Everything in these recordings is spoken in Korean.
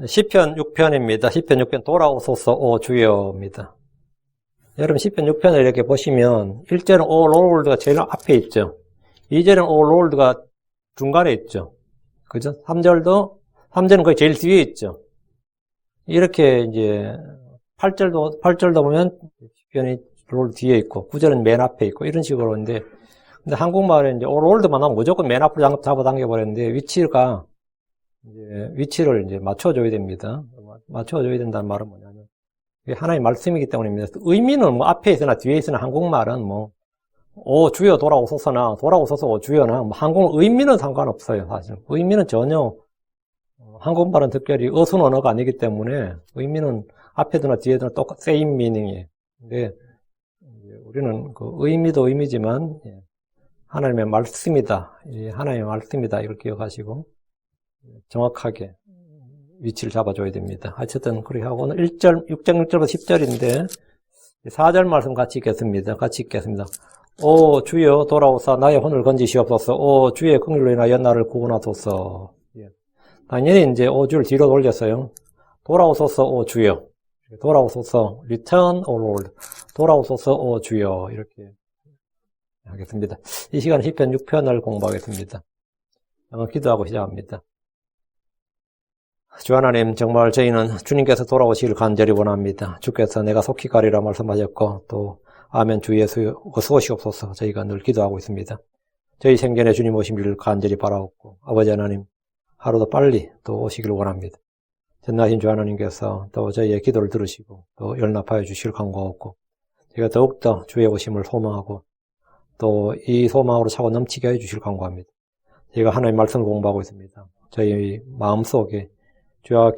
시편 6편입니다. 시편 6편 돌아오소서 오 주여입니다. 여러분 시편 6편을 이렇게 보시면 1절은 오 롤드가 제일 앞에 있죠. 2절은 오 롤드가 중간에 있죠. 그죠? 3절은 거의 제일 뒤에 있죠. 이렇게 이제 8절도 보면 시편이 롤드 뒤에 있고 9절은 맨 앞에 있고 이런 식으로 있는데 근데 한국말에 이제 오 롤드만 하면 무조건 맨 앞으로 잡아당겨버렸는데 위치를 이제 맞춰줘야 됩니다. 맞춰줘야 된다는 말은 뭐냐면, 이게 하나의 말씀이기 때문입니다. 의미는 뭐 앞에 있으나 뒤에 있으나 한국말은 오 주여 돌아오소서나, 돌아오소서 오 주여나, 한국 의미는 상관없어요, 사실. 의미는 전혀, 한국말은 특별히 어순 언어가 아니기 때문에, 의미는 앞에도나 뒤에도나 똑같, same meaning이에요. 근데, 우리는 그 의미도 의미지만, 하나님의 말씀이다. 하나님의 말씀이다. 이걸 기억하시고, 정확하게 위치를 잡아줘야 됩니다. 어쨌든 그렇게 하고 오늘 6절, 6절부터 10절인데 4절 말씀 같이 읽겠습니다. 오 주여 돌아오사 나의 혼을 건지시옵소서. 오 주의 긍휼로 인하여 나를 구원하소서. 당연히 이제 오 주를 뒤로 돌렸어요. 돌아오소서 오 주여. 돌아오소서 return O Lord. 돌아오소서 오 주여. 이렇게 하겠습니다. 이 시간에 시편 6편을 공부하겠습니다. 기도하고 시작합니다. 주 하나님, 정말 저희는 주님께서 돌아오시길 간절히 원합니다. 주께서 내가 속히 가리라 말씀하셨고 또 아멘 주 예수 어서 오시옵소서 저희가 늘 기도하고 있습니다. 저희 생전에 주님 오시기를 간절히 바라옵고 아버지 하나님 하루도 빨리 또 오시기를 원합니다. 전능하신 주 하나님께서 또 저희의 기도를 들으시고 또 연락하여 주시길 간구하옵고 저희가 더욱더 주의 오심을 소망하고 또 이 소망으로 차고 넘치게 해주시길 간구합니다. 저희가 하나님의 말씀을 공부하고 있습니다. 저희 마음속에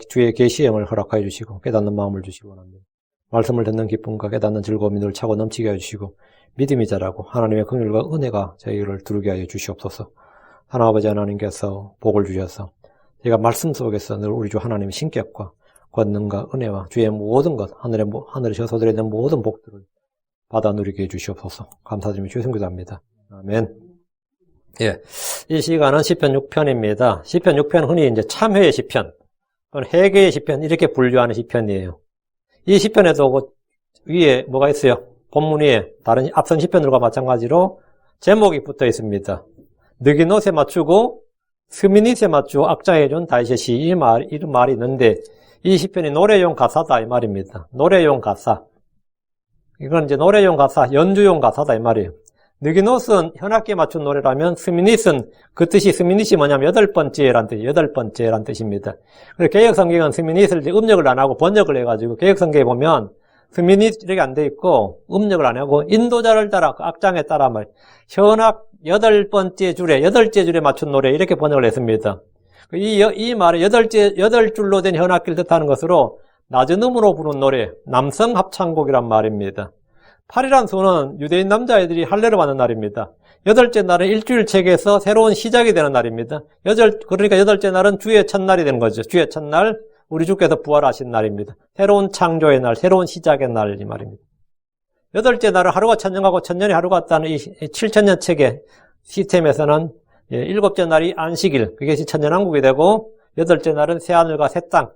주의 계시의 영을 허락하여 주시고 깨닫는 마음을 주시기 원합니다. 말씀을 듣는 기쁨과 깨닫는 즐거움이 늘 차고 넘치게 해주시고 믿음이 자라고 하나님의 긍휼과 은혜가 저희를 두르게 하여 주시옵소서. 하나님 아버지 하나님께서 복을 주셔서 저희가 말씀 속에서 늘 우리 주 하나님의 신격과 권능과 은혜와 주의 모든 것 하늘에서 드리는 모든 복들을 받아 누리게 해주시옵소서. 감사드리며 주의 성기도합니다. 아멘. 이 시간은 시편 6편입니다. 시편 6편은 흔히 이제 참회의 시편 회개의 시편 이렇게 분류하는 시편이에요. 이 시편에도 위에 뭐가 있어요? 본문 위에 다른 앞선 시편들과 마찬가지로 제목이 붙어 있습니다. 느기노스에 맞추고 스미닛에 맞추고 악장해준 다윗의 시 이런 말이 있는데 이 시편이 노래용 가사다 이 말입니다. 노래용 가사. 이건 이제 노래용 가사, 연주용 가사다 이 말이에요. 느기노스는 현악기에 맞춘 노래라면 스미닛은 그 뜻이 스미닛이 뭐냐면 여덟 번째란 뜻입니다. 그래서 개역성경은 스미닛을 이제 음력을 안 하고 번역을 해가지고 개역성경에 보면 스미닛 이렇게 안 돼 있고 음력을 안 하고 인도자를 따라 그 악장에 따라 현악 여덟째 줄에 맞춘 노래 이렇게 번역을 했습니다. 이 말은 여덟 줄로 된 현악기를 뜻하는 것으로 낮은 음으로 부른 노래 남성 합창곡이란 말입니다. 8이라는 수는 유대인 남자애들이 할례를 받는 날입니다. 여덟째 날은 일주일 책에서 새로운 시작이 되는 날입니다. 그러니까 여덟째 날은 주의 첫날이 되는 거죠. 주의 첫날, 우리 주께서 부활하신 날입니다. 새로운 창조의 날, 새로운 시작의 날, 이 말입니다. 여덟째 날은 하루가 천년하고 천년이 하루 같다는 이 7천년 책의 시스템에서는 일곱째 날이 안식일, 그것이 천년왕국이 되고, 여덟째 날은 새하늘과 새 땅,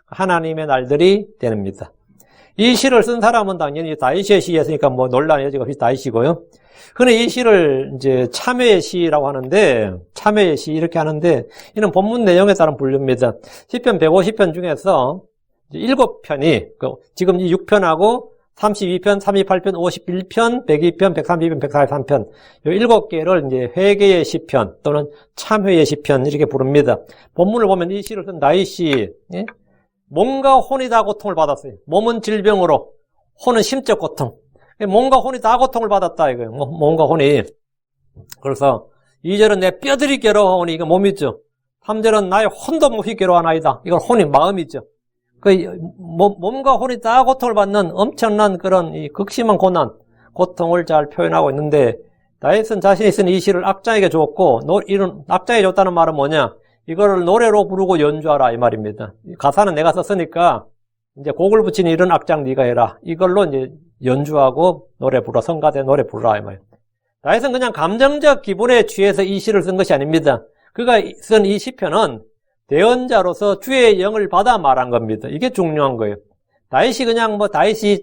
하나님의 날들이 됩니다. 이 시를 쓴 사람은 당연히 다윗의 시였으니까 논란의 여지가 없이 다윗이고요. 근데 이 시를 이제 참회의 시라고 하는데, 참회의 시 이렇게 하는데, 이는 본문 내용에 따른 분류입니다. 시편 150편 중에서 7편이, 지금 이 6편하고 32편, 38편, 51편, 102편, 132편, 143편, 이 7개를 이제 회개의 시편 또는 참회의 시편 이렇게 부릅니다. 본문을 보면 이 시를 쓴 다윗이, 몸과 혼이 다 고통을 받았어요. 몸은 질병으로, 혼은 심적 고통. 몸과 혼이 다 고통을 받았다, 이거예요. 몸과 혼이. 그래서 2절은 내 뼈들이 괴로워하오니, 이거 몸이죠. 3절은 나의 혼도 몹시 괴로워하나이다. 이건 혼이 마음이죠. 몸과 혼이 다 고통을 받는 엄청난 그런 이 극심한 고통을 잘 표현하고 있는데, 다윗은 자신이 쓴 이 시를 악장에게 주었고, 이런 악장에게 줬다는 말은 뭐냐? 이거를 노래로 부르고 연주하라 이 말입니다. 가사는 내가 썼으니까 이제 곡을 붙이는 이런 악장 네가 해라. 이걸로 이제 연주하고 노래 불러 성가대 노래 부르라 이 말입니다. 다윗은 그냥 감정적 기분에 취해서 이 시를 쓴 것이 아닙니다. 그가 쓴 이 시편은 대언자로서 주의 영을 받아 말한 겁니다. 이게 중요한 거예요. 다윗이 그냥 다윗이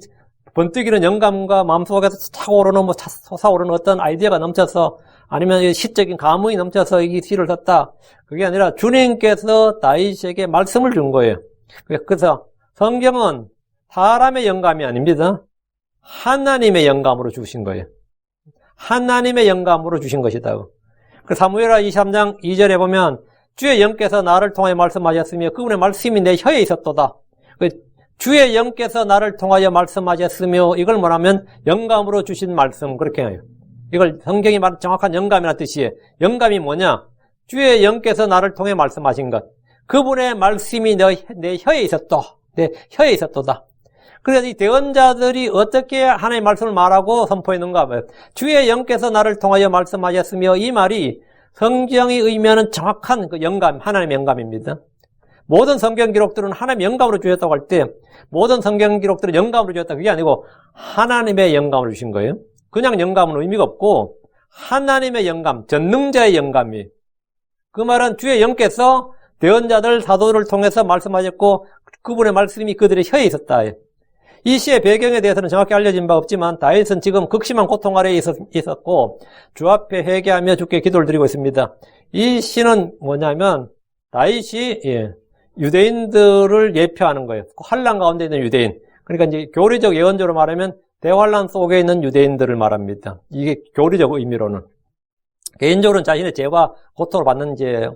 번뜩이는 영감과 마음속에서 차오르는 솟아오르는 어떤 아이디어가 넘쳐서 아니면 시적인 감흥이 넘쳐서 이 시를 썼다. 그게 아니라 주님께서 다윗에게 말씀을 준 거예요. 그래서 성경은 사람의 영감이 아닙니다. 하나님의 영감으로 주신 거예요. 하나님의 영감으로 주신 것이다. 그 사무엘하 23장 2절에 보면 주의 영께서 나를 통하여 말씀하셨으며 그분의 말씀이 내 혀에 있었도다. 주의 영께서 나를 통하여 말씀하셨으며 이걸 뭐냐면 영감으로 주신 말씀 그렇게 해요. 이걸 성경이 말하는 정확한 영감이라는 뜻이에요. 영감이 뭐냐? 주의 영께서 나를 통해 말씀하신 것. 그분의 말씀이 내 혀에 있었다. 내 혀에 있었도다. 그래서 이 대언자들이 어떻게 하나님의 말씀을 말하고 선포했는가 봐요. 주의 영께서 나를 통하여 말씀하셨으며 이 말이 성경이 의미하는 정확한 그 영감, 하나님의 영감입니다. 모든 성경 기록들은 하나님의 영감으로 주셨다고 할 때 모든 성경 기록들은 영감으로 주셨다. 그게 아니고 하나님의 영감을 주신 거예요. 그냥 영감은 의미가 없고 하나님의 영감, 전능자의 영감이. 그 말은 주의 영께서 대언자들, 사도들을 통해서 말씀하셨고 그분의 말씀이 그들의 혀에 있었다. 이 시의 배경에 대해서는 정확히 알려진 바 없지만 다윗은 지금 극심한 고통 아래에 있었고 주 앞에 회개하며 주께 기도를 드리고 있습니다. 이 시는 뭐냐면 다윗이 유대인들을 예표하는 거예요. 환난 가운데 있는 유대인. 그러니까 이제 교리적 예언적으로 말하면 대환난 속에 있는 유대인들을 말합니다. 이게 교리적 의미로는. 개인적으로는 자신의 죄와 고통을 받는 이제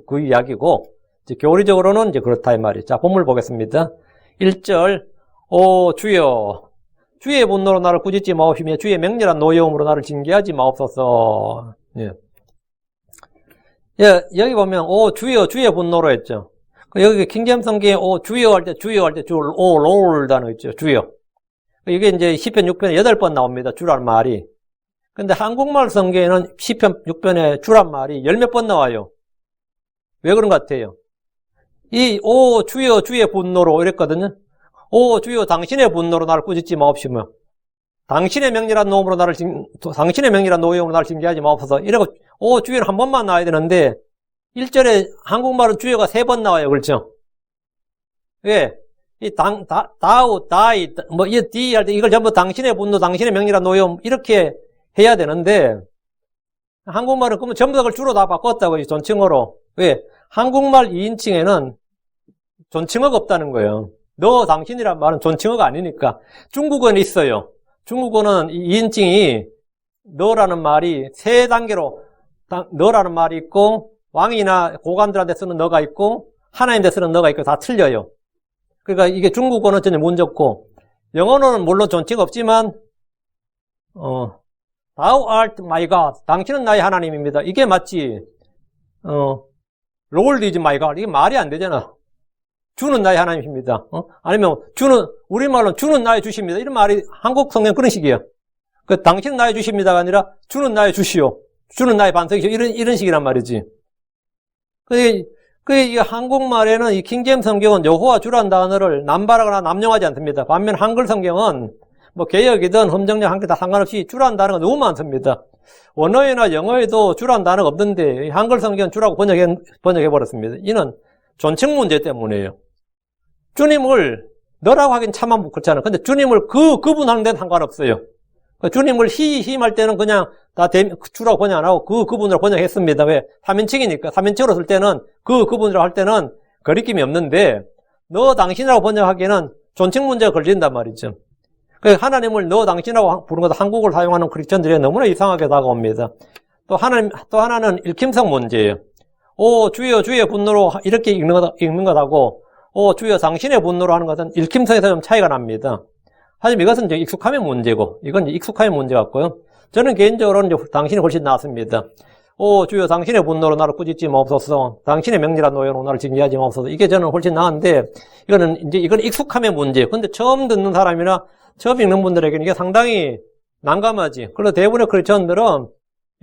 그 이야기고 이제 교리적으로는 이제 그렇다 이 말이에요. 자, 본문 보겠습니다. 1절 오 주여 주의 분노로 나를 꾸짖지 마옵시며 주의 맹렬한 노여움으로 나를 징계하지 마옵소서. 예. 예, 여기 보면 오 주여 주의 분노로 했죠. 여기 킹제임스 성경에 오 주여 할 때 오 롤 단어 있죠. 주여. 이게 이제 시편 6편에 8번 나옵니다. 주란 말이. 근데 한국말 성경에는 시편 6편에 주란 말이 10몇 번 나와요. 왜 그런 것 같아요? 오 주여 주의 분노로 이랬거든요. 오 주여 당신의 분노로 나를 꾸짖지 마옵시며 당신의 명렬한 노음으로 당신의 명렬한 노여움으로 나를 징계하지 마옵소서. 이러고 오 주여는 한 번만 나와야 되는데 1절에 한국말은 주여가 3번 나와요. 그렇죠? 왜? 이 다이 디 할 때 이걸 전부 당신의 분노, 당신의 명렬한 노여움 이렇게 해야 되는데 한국말은 그러면 전부 다 그걸 주로 다 바꿨다고 존칭어로. 왜? 한국말 2인칭에는 존칭어가 없다는 거예요. 너 당신이란 말은 존칭어가 아니니까. 중국어는 있어요. 중국어는 2인칭이 너라는 말이 3단계로 너라는 말이 있고 왕이나 고관들한테 쓰는 너가 있고 하나님한테 쓰는 너가 있고 다 틀려요. 그러니까 이게 중국어는 전혀 문제 없고 영어는 물론 존칭 없지만 Thou art my God. 당신은 나의 하나님입니다. 이게 맞지. Lord is my God. 이게 말이 안 되잖아. 주는 나의 하나님입니다. 아니면 우리말로는 주는 나의 주십니다. 이런 말이 한국 성경 그런 식이에요. 그 당신은 나의 주십니다가 아니라 주는 나의 주시오. 주는 나의 반석이시오. 이런 식이란 말이지. 이 한국말에는 이 킹제임스 성경은 여호와 주라는 단어를 남발하거나 남용하지 않습니다. 반면 한글 성경은 뭐 개역이든 험정력 한글 다 상관없이 주라는 단어가 너무 많습니다. 원어에나 영어에도 주라는 단어가 없는데 한글 성경은 주라고 번역해버렸습니다. 이는 존칭 문제 때문이에요. 주님을 너라고 하긴 참 그렇잖아요. 근데 주님을 그분하는 데는 상관없어요. 주님을 힘할 때는 그냥 다 주라고 번역 안 하고 그분으로 번역했습니다. 왜? 3인칭이니까. 3인칭으로 쓸 때는 그분이라고 할 때는 거리낌이 없는데 너 당신이라고 번역하기에는 존칭 문제가 걸린단 말이죠. 그래서 하나님을 너 당신이라고 부르는 것도 한국어를 사용하는 크리스천들이 너무나 이상하게 다가옵니다. 또 하나는 읽힘성 문제예요. 오 주여 주의 분노로 이렇게 읽는 것하고 오 주여 당신의 분노로 하는 것은 읽힘성에서 좀 차이가 납니다. 하지만 이것은 이제 익숙함의 문제고 이건 이제 익숙함의 문제 같고요. 저는 개인적으로는 이제 당신이 훨씬 낫습니다. 오 주여 당신의 분노로 나를 꾸짖지 마옵소서. 당신의 명렬한 노여로 나를 징계하지 마옵소서. 이게 저는 훨씬 나은데 이건 익숙함의 문제. 근데 처음 듣는 사람이나 처음 읽는 분들에게는 이게 상당히 난감하지. 그래서 대부분의 크리스천들은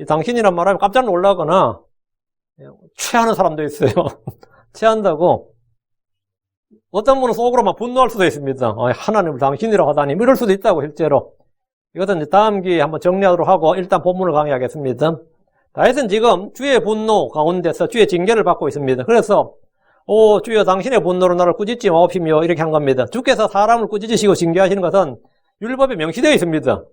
당신이란 말하면 깜짝 놀라거나 취하는 사람도 있어요. 취한다고. 어떤 분은 속으로 막 분노할 수도 있습니다. 하나님을 당신이라고 하다니 이럴 수도 있다고 실제로. 이것은 이제 다음 기회에 한번 정리하도록 하고 일단 본문을 강의하겠습니다. 다윗은 지금 주의 분노 가운데서 주의 징계를 받고 있습니다. 그래서 주여 당신의 분노로 나를 꾸짖지 마옵시며 이렇게 한 겁니다. 주께서 사람을 꾸짖으시고 징계하시는 것은 율법에 명시되어 있습니다.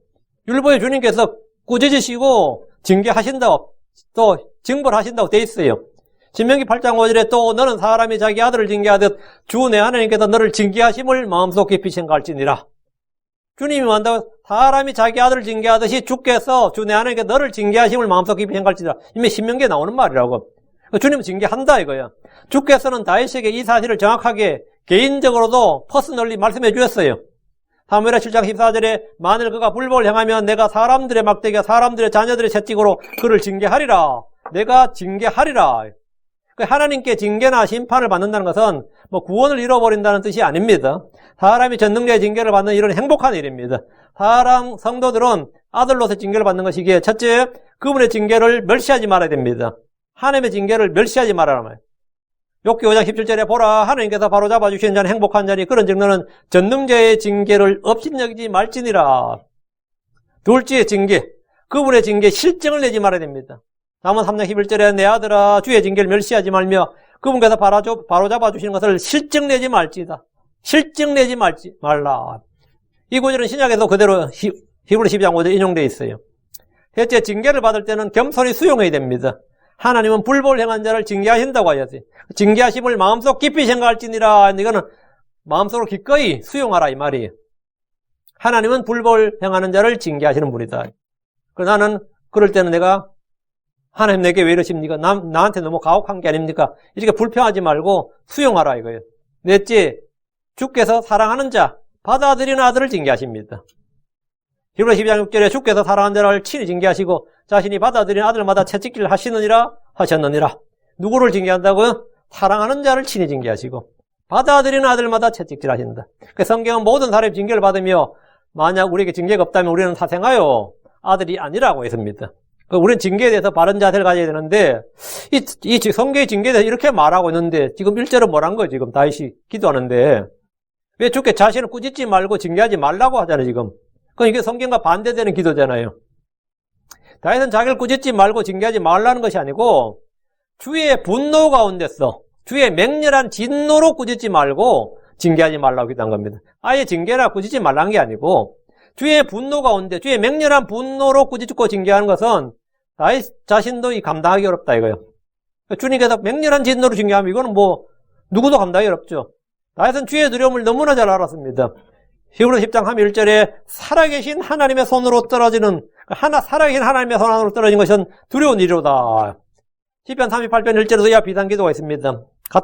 율법에 주님께서 꾸짖으시고 징계하신다고 또 징벌하신다고 되어 있어요. 신명기 8장 5절에 또 너는 사람이 자기 아들을 징계하듯 주 내 하나님께서 너를 징계하심을 마음속 깊이 생각할지니라. 주님이 만다고 사람이 자기 아들을 징계하듯이 주께서 주 내 하나님께 너를 징계하심을 마음속 깊이 생각할지니라. 이미 신명기에 나오는 말이라고. 주님은 징계한다 이거야. 주께서는 다윗에게 이 사실을 정확하게 개인적으로도 퍼스널리 말씀해 주셨어요. 사무엘하 7장 14절에 만일 그가 불법을 행하면 내가 사람들의 막대기와 사람들의 자녀들의 채찍으로 그를 징계하리라. 내가 징계하리라. 하나님께 징계나 심판을 받는다는 것은 구원을 잃어버린다는 뜻이 아닙니다. 사람이 전능자의 징계를 받는 일은 행복한 일입니다. 성도들은 아들로서 징계를 받는 것이기에 첫째, 그분의 징계를 멸시하지 말아야 됩니다. 하나님의 징계를 멸시하지 말아라 말이에요. 욥기 5장 17절에 보라 하나님께서 바로 잡아주시는 자는 행복한 자니 그런즉 너는 전능자의 징계를 업신여기지 말지니라. 둘째 징계, 그분의 징계 실증을 내지 말아야 됩니다. 잠언 3장 11절에 내 아들아 주의 징계를 멸시하지 말며 그분께서 바로 잡아주시는 것을 실증내지 말지다. 실증내지 말라. 이 구절은 신약에도 그대로 히브리 12장 5절 인용되어 있어요. 셋째, 징계를 받을 때는 겸손히 수용해야 됩니다. 하나님은 불법을 행한 자를 징계하신다고 하였어요. 징계하심을 마음속 깊이 생각할지니라. 이거는 마음속으로 기꺼이 수용하라 이 말이에요. 하나님은 불법을 행하는 자를 징계하시는 분이다. 그래서 나는 그럴 때는 내가 하나님 내게 왜 이러십니까? 나한테 너무 가혹한 게 아닙니까? 이렇게 불평하지 말고 수용하라 이거예요. 넷째, 주께서 사랑하는 자, 받아들이는 아들을 징계하십니다. 히브리 12장 6절에 주께서 사랑하는 자를 친히 징계하시고 자신이 받아들이는 아들마다 채찍질을 하셨느니라. 누구를 징계한다고요? 사랑하는 자를 친히 징계하시고 받아들이는 아들마다 채찍질 하신다. 성경은 모든 사람이 징계를 받으며 만약 우리에게 징계가 없다면 우리는 사생하여 아들이 아니라고 했습니다. 우리는 징계에 대해서 바른 자세를 가져야 되는데 이 성경의 징계에 대해서 이렇게 말하고 있는데 지금 1절은 뭐란 거예요? 지금 다윗이 기도하는데 왜 주께 자신을 꾸짖지 말고 징계하지 말라고 하잖아요 지금. 그럼 이게 성경과 반대되는 기도잖아요. 다윗은 자기를 꾸짖지 말고 징계하지 말라는 것이 아니고 주의 분노 가운데서 주의 맹렬한 진노로 꾸짖지 말고 징계하지 말라고 기도한 겁니다. 아예 징계나 꾸짖지 말라는 게 아니고 주의 분노 가운데 주의 맹렬한 분노로 꾸짖고 징계하는 것은 다윗 자신도 감당하기 어렵다 이거예요. 주님께서 맹렬한 진노로 징계하면 이거는 누구도 감당하기 어렵죠. 다윗은 주의 두려움을 너무나 잘 알았습니다. 히브리 10장 1절에 살아계신 하나님의 손으로 떨어지는 살아계신 하나님의 손으로 떨어진 것은 두려운 일이로다. 시편 38편 1절에도 이와 비슷한 기도가 있습니다.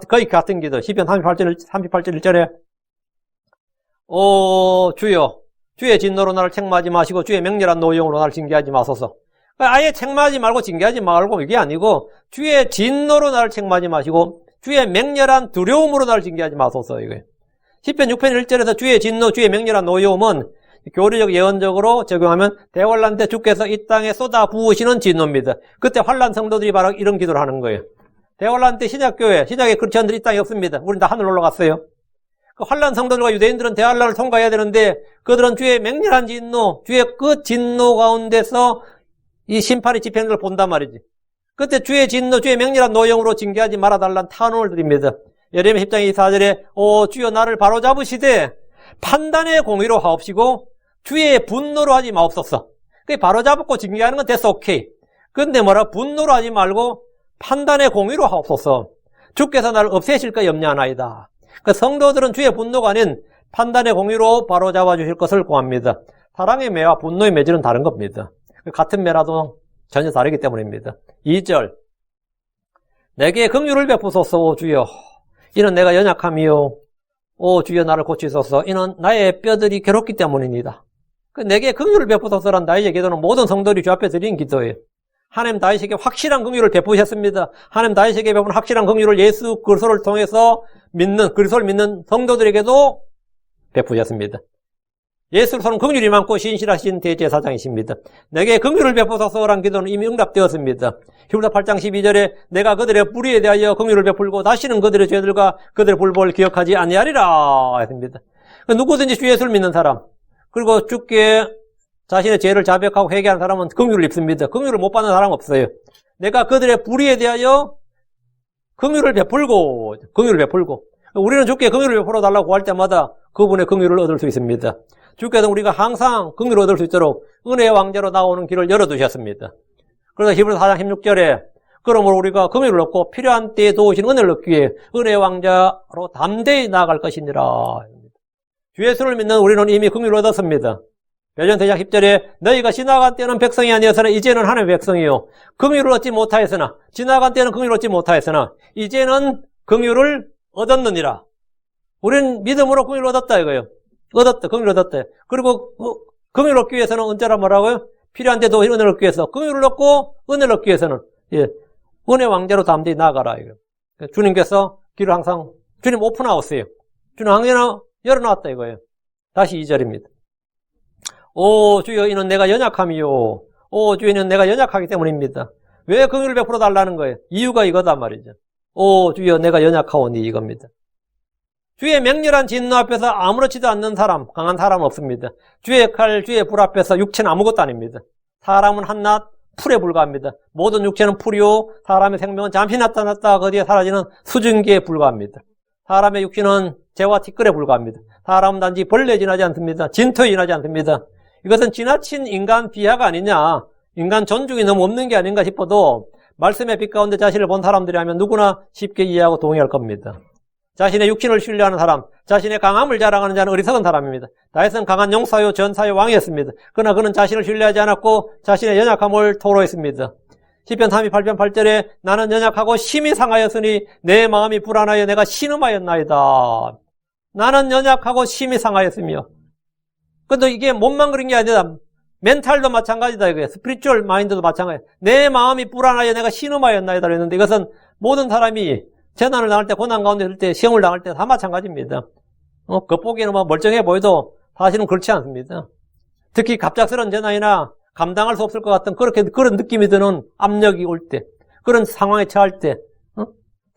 거의 같은 기도. 시편 38절 1절에 주여 주의 진노로 나를 책망하지 마시고 주의 맹렬한 노용으로 나를 징계하지 마소서. 아예 책망하지 말고 징계하지 말고 이게 아니고 주의 진노로 나를 책망하지 마시고 주의 맹렬한 두려움으로 나를 징계하지 마소서 이거예요. 시편 6편 1절에서 주의 진노, 주의 맹렬한 노여움은 교리적 예언적으로 적용하면 대환란 때 주께서 이 땅에 쏟아 부으시는 진노입니다. 그때 환란 성도들이 바로 이런 기도를 하는 거예요. 대환란 때 시작의 크리스천들이 이 땅에 없습니다. 우린 다 하늘 올라갔어요. 그 환란 성도들과 유대인들은 대환란을 통과해야 되는데 그들은 주의 맹렬한 진노, 주의 그 진노 가운데서 이 심판의 집행을 본단 말이지. 그때 주의 진노, 주의 맹렬한 노용으로 징계하지 말아달라는 탄원을 드립니다. 예레미야 10장 24절에 주여 나를 바로잡으시되 판단의 공의로 하옵시고 주의 분노로 하지 마옵소서. 바로잡고 징계하는 건 됐어, 오케이. 근데 분노로 하지 말고 판단의 공의로 하옵소서. 주께서 나를 없애실까 염려하나이다. 성도들은 주의 분노가 아닌 판단의 공의로 바로잡아 주실 것을 구합니다. 사랑의 매와 분노의 매질은 다른 겁니다. 같은 매라도 전혀 다르기 때문입니다. 2절 내게 긍휼을 베푸소서 오 주여 이는 내가 연약함이요 오 주여 나를 고치소서 이는 나의 뼈들이 괴롭기 때문입니다. 내게 긍휼을 베푸소서란 다윗의 기도는 모든 성도들이 주 앞에 드린 기도예요. 하나님 다윗에게 확실한 긍휼을 베푸셨습니다. 하나님 다윗에게 베푼 확실한 긍휼을 예수 그리스도를 통해서 그리스도를 믿는 성도들에게도 베푸셨습니다. 예수로서는 긍휼이 많고 신실하신 대제사장이십니다. 내게 긍휼을 베푸소서란 기도는 이미 응답되었습니다. 히브리서 8장 12절에 내가 그들의 불의에 대하여 긍휼을 베풀고 다시는 그들의 죄들과 그들의 불법을 기억하지 아니하리라 했습니다. 누구든지 주 예수를 믿는 사람 그리고 주께 자신의 죄를 자백하고 회개하는 사람은 긍휼을 입습니다. 긍휼을 못 받는 사람은 없어요. 내가 그들의 불의에 대하여 긍휼을 베풀고 우리는 주께 긍휼을 베풀어 달라고 구할 때마다 그분의 긍휼을 얻을 수 있습니다. 주께서 우리가 항상 긍휼을 얻을 수 있도록 은혜의 왕자로 나오는 길을 열어두셨습니다. 그래서 히브리서 4장 16절에 그러므로 우리가 긍휼을 얻고 필요한 때에 도우신 은혜를 얻기 위해 은혜의 왕자로 담대히 나아갈 것이니라. 주 예수를 믿는 우리는 이미 긍휼을 얻었습니다. 베드로전서 4장 10절에 너희가 지나간 때는 백성이 아니었으나 이제는 하나님의 백성이요 긍휼을 얻지 못하였으나 지나간 때는 긍휼을 얻지 못하였으나 이제는 긍휼을 얻었느니라. 우리는 믿음으로 긍휼을 얻었다 이거예요. 긍휼을 얻었다. 그리고 긍휼을 얻기 위해서는 언제라 뭐라고요? 필요한 때도 은혜를 얻기 위해서 긍휼을 얻고 은혜를 얻기 위해서는 은혜 왕자로 담대히 나아가라 이거예요. 주님께서 길을 항상 주님 오픈하우스예요. 주님 항상 열어놨다 이거예요. 다시 2절입니다. 오 주여 이는 내가 연약함이요 오 주여 이는 내가 연약하기 때문입니다. 왜 긍휼을 베풀어 달라는 거예요? 이유가 이거단 말이죠. 오 주여 내가 연약하오니 이겁니다. 주의 맹렬한 진노 앞에서 아무렇지도 않는 사람, 강한 사람은 없습니다. 주의 칼, 주의 불 앞에서 육체는 아무것도 아닙니다. 사람은 한낱 풀에 불과합니다. 모든 육체는 풀이요 사람의 생명은 잠시 나타났다 거기에 사라지는 수증기에 불과합니다. 사람의 육신은 재와 티끌에 불과합니다. 사람은 단지 벌레에 지나지 않습니다. 진토에 지나지 않습니다. 이것은 지나친 인간 비하가 아니냐, 인간 존중이 너무 없는 게 아닌가 싶어도 말씀의 빛 가운데 자신을 본 사람들이라면 누구나 쉽게 이해하고 동의할 겁니다. 자신의 육신을 신뢰하는 사람, 자신의 강함을 자랑하는 자는 어리석은 사람입니다. 다윗은 강한 용사요 전사의 왕이었습니다. 그러나 그는 자신을 신뢰하지 않았고 자신의 연약함을 토로했습니다. 시편 38편 8절에 나는 연약하고 심히 상하였으니 내 마음이 불안하여 내가 신음하였나이다. 나는 연약하고 심히 상하였으며, 근데 이게 몸만 그런 게 아니라 멘탈도 마찬가지다 이거예요. 스피리추얼 마인드도 마찬가지예요. 내 마음이 불안하여 내가 신음하였나이다 그랬는데 이것은 모든 사람이 재난을 당할 때, 고난 가운데 있을 때, 시험을 당할 때 다 마찬가지입니다. 겉보기에는 뭐 멀쩡해 보여도 사실은 그렇지 않습니다. 특히 갑작스러운 재난이나 감당할 수 없을 것 같은 그런 느낌이 드는 압력이 올 때, 그런 상황에 처할 때,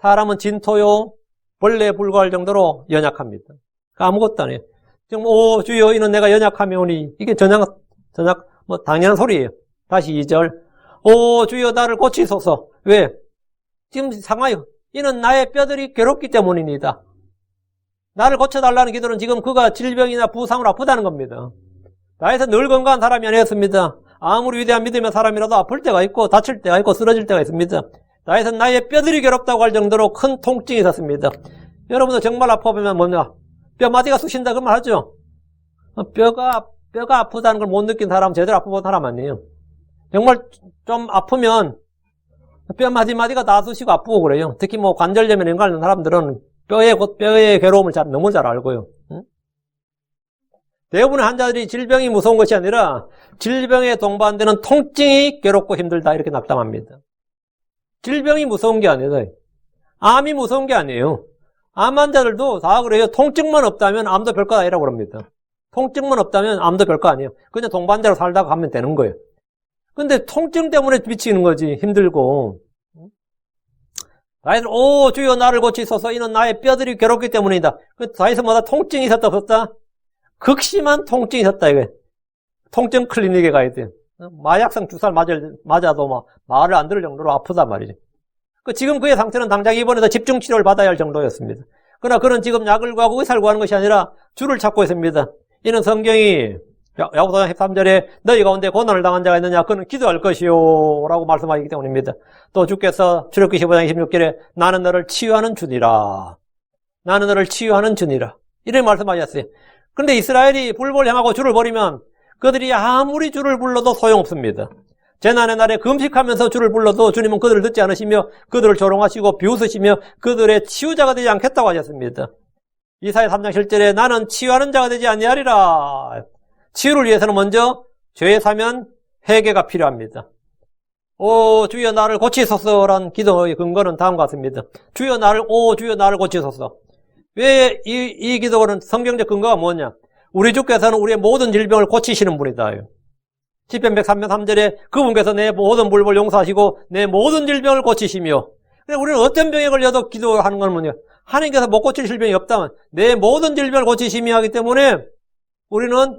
사람은 진토요, 벌레에 불과할 정도로 연약합니다. 아무것도 안 해요. 지금, 오, 주여, 이는 내가 연약하며오니, 이게 당연한 소리예요. 다시 2절. 오, 주여, 나를 고치소서. 왜? 지금 상황이, 이는 나의 뼈들이 괴롭기 때문입니다. 나를 고쳐달라는 기도는 지금 그가 질병이나 부상으로 아프다는 겁니다. 다윗은 늘 건강한 사람이 아니었습니다. 아무리 위대한 믿음의 사람이라도 아플 때가 있고 다칠 때가 있고 쓰러질 때가 있습니다. 다윗은 나의 뼈들이 괴롭다고 할 정도로 큰 통증이 있었습니다. 여러분도 정말 아파보면 뭐냐? 뼈마디가 쑤신다 그 말 하죠? 뼈가 아프다는 걸 못 느낀 사람은 제대로 아파본 사람 아니에요. 정말 좀 아프면 뼈 마디마디가 다 쑤시고 아프고 그래요. 특히 뭐 관절염에 이런 거 하는 사람들은 뼈의 괴로움을 너무 잘 알고요. 대부분의 환자들이 질병이 무서운 것이 아니라 질병에 동반되는 통증이 괴롭고 힘들다 이렇게 낙담합니다. 질병이 무서운 게 아니라 암이 무서운 게 아니에요. 암 환자들도 다 그래요. 통증만 없다면 암도 별거 아니라고 그럽니다. 통증만 없다면 암도 별거 아니에요. 그냥 동반자로 살다가 가면 되는 거예요. 근데 통증 때문에 미치는 거지, 힘들고. 다윗은, 오, 주여 나를 고치소서, 이는 나의 뼈들이 괴롭기 때문이다. 다윗은 뭐다? 통증이 있었다, 없었다? 극심한 통증이 있었다, 이게. 통증 클리닉에 가야 돼. 마약성 주사를 맞아도 말을 안 들을 정도로 아프단 말이죠. 지금 그의 상태는 당장 입원해서 집중치료를 받아야 할 정도였습니다. 그러나 그는 지금 약을 구하고 의사를 구하는 것이 아니라 주를 찾고 있습니다. 이는 성경이 야고보서 13절에 너희 가운데 고난을 당한 자가 있느냐 그는 기도할 것이요 라고 말씀하시기 때문입니다. 또 주께서 출애굽기 15장 26절에 나는 너를 치유하는 주니라. 나는 너를 치유하는 주니라. 이렇게 말씀하셨어요. 그런데 이스라엘이 불법을 행하고 주를 버리면 그들이 아무리 주를 불러도 소용없습니다. 재난의 날에 금식하면서 주를 불러도 주님은 그들을 듣지 않으시며 그들을 조롱하시고 비웃으시며 그들의 치유자가 되지 않겠다고 하셨습니다. 이사야 3장 7절에 나는 치유하는 자가 되지 아니하리라. 치유를 위해서는 먼저 죄에 사면 회개가 필요합니다. 오 주여 나를 고치소서라는 기도의 근거는 다음과 같습니다. 주여 나를 고치소서. 왜 이 기도는 성경적 근거가 뭐냐? 우리 주께서는 우리의 모든 질병을 고치시는 분이다. 시편 103편 3절에 그분께서 내 모든 불법을 용서하시고 내 모든 질병을 고치시며, 우리는 어떤 병에 걸려도 기도하는 건 뭐냐? 하나님께서 못 고칠 질병이 없다면 내 모든 질병을 고치시며 하기 때문에 우리는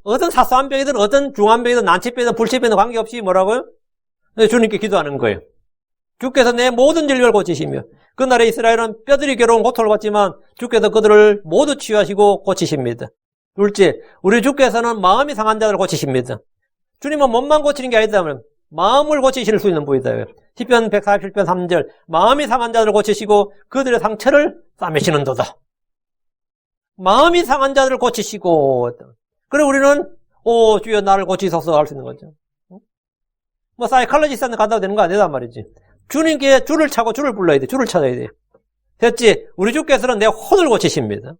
어떤 사소한 병이든 어떤 중한 병이든 난치병이든 불치병이든 관계없이 뭐라고요? 주님께 기도하는 거예요. 주께서 내 모든 질병을 고치시며 그날에 이스라엘은 뼈들이 괴로운 고통을 받지만 주께서 그들을 모두 치유하시고 고치십니다. 둘째, 우리 주께서는 마음이 상한 자들을 고치십니다. 주님은 몸만 고치는 게 아니다면 마음을 고치실 수 있는 분이다. 시편 147편 3절 마음이 상한 자들을 고치시고 그들의 상처를 싸매시는도다. 마음이 상한 자들을 고치시고 그래 우리는 오 주여 나를 고치소서 할 수 있는 거죠. 뭐 사이칼로지스트한테 간다고 되는 거 아니다 말이지. 주님께 줄을 차고 줄을 불러야 돼. 줄을 찾아야 돼. 됐지? 우리 주께서는 내 혼을 고치십니다.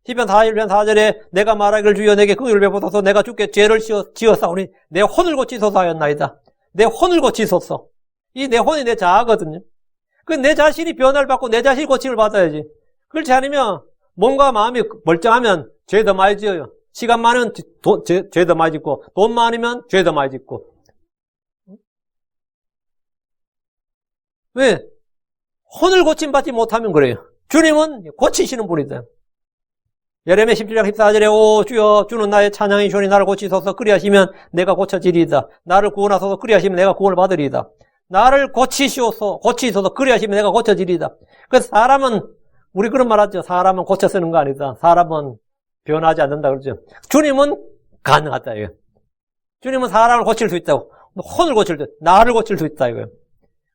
시편 41편 4절에 내가 말하기를 주여 내게 긍휼을 베푸소서 내가 주께 죄를 지었사오니 내 혼을 고치소서 하였나이다. 내 혼을 고치소서. 이 내 혼이 내 자아거든요. 그 내 자신이 변화를 받고 내 자신이 고침을 받아야지. 그렇지 않으면 몸과 마음이 멀쩡하면 죄 더 많이 지어요. 시간 많으면 죄 더 많이 짓고 돈 많으면 죄 더 많이 짓고. 왜? 혼을 고침받지 못하면 그래요. 주님은 고치시는 분이다. 예레미야 17장 14절에 오 주여 주는 나의 찬양이 주니 나를 고치소서 그리하시면 내가 고쳐지리이다. 나를 구원하소서 그리하시면 내가 구원을 받으리이다. 나를 고치소서 그리하시면 내가 고쳐지리이다. 그래서 사람은 우리 그런 말 하죠. 사람은 고쳐 쓰는 거 아니다. 사람은 변하지 않는다 그러죠. 주님은 가능하다 이거예요. 주님은 사람을 고칠 수 있다고. 혼을 고칠 수 있다. 나를 고칠 수 있다 이거예요.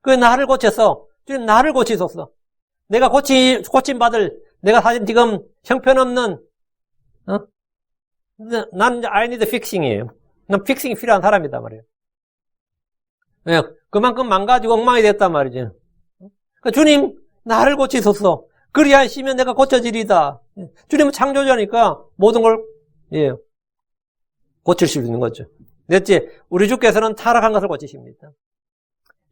그 나를 고쳐서 주님 나를 고치소서. 내가 고침받을 내가 사실 지금 형편없는 난 I need fixing이에요. 난 픽싱이 필요한 사람이다 말이에요. 왜? 그만큼 망가지고 엉망이 됐단 말이지. 그러니까 주님 나를 고치소서. 그리하시면 내가 고쳐지리다. 주님은 창조자니까 모든 걸 고칠 수 있는 거죠. 넷째, 우리 주께서는 타락한 것을 고치십니다.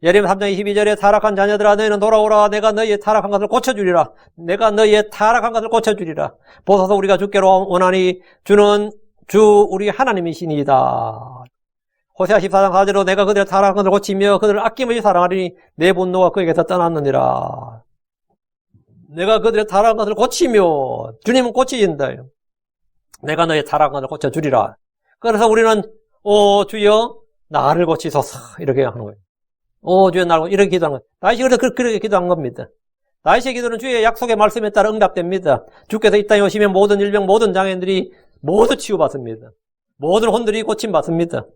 예레미야 3장 22절에 타락한 자녀들아 너희는 돌아오라 내가 너희의 타락한 것을 고쳐주리라. 내가 너희의 타락한 것을 고쳐주리라. 보소서 우리가 주께로 원하니 주는 주 우리 하나님이시니이다. 호세아 14장 4절로 내가 그들의 타락한 것을 고치며 그들을 아낌없이 사랑하리니 내 분노가 그에게서 떠났느니라. 내가 그들의 타락한 것을 고치며 주님은 고치신다. 내가 너희의 타락한 것을 고쳐주리라. 그래서 우리는 오 주여 나를 고치소서 이렇게 하는 거예요. 오, 주여 나를 이렇게 기도하는 거예요. 다윗이 그렇게 기도한 겁니다. 다윗의 기도는 주의 약속의 말씀에 따라 응답됩니다. 주께서 이 땅에 오시면 모든 질병, 모든 장애인들이 모두 치유받습니다. 모든 혼들이 고침받습니다.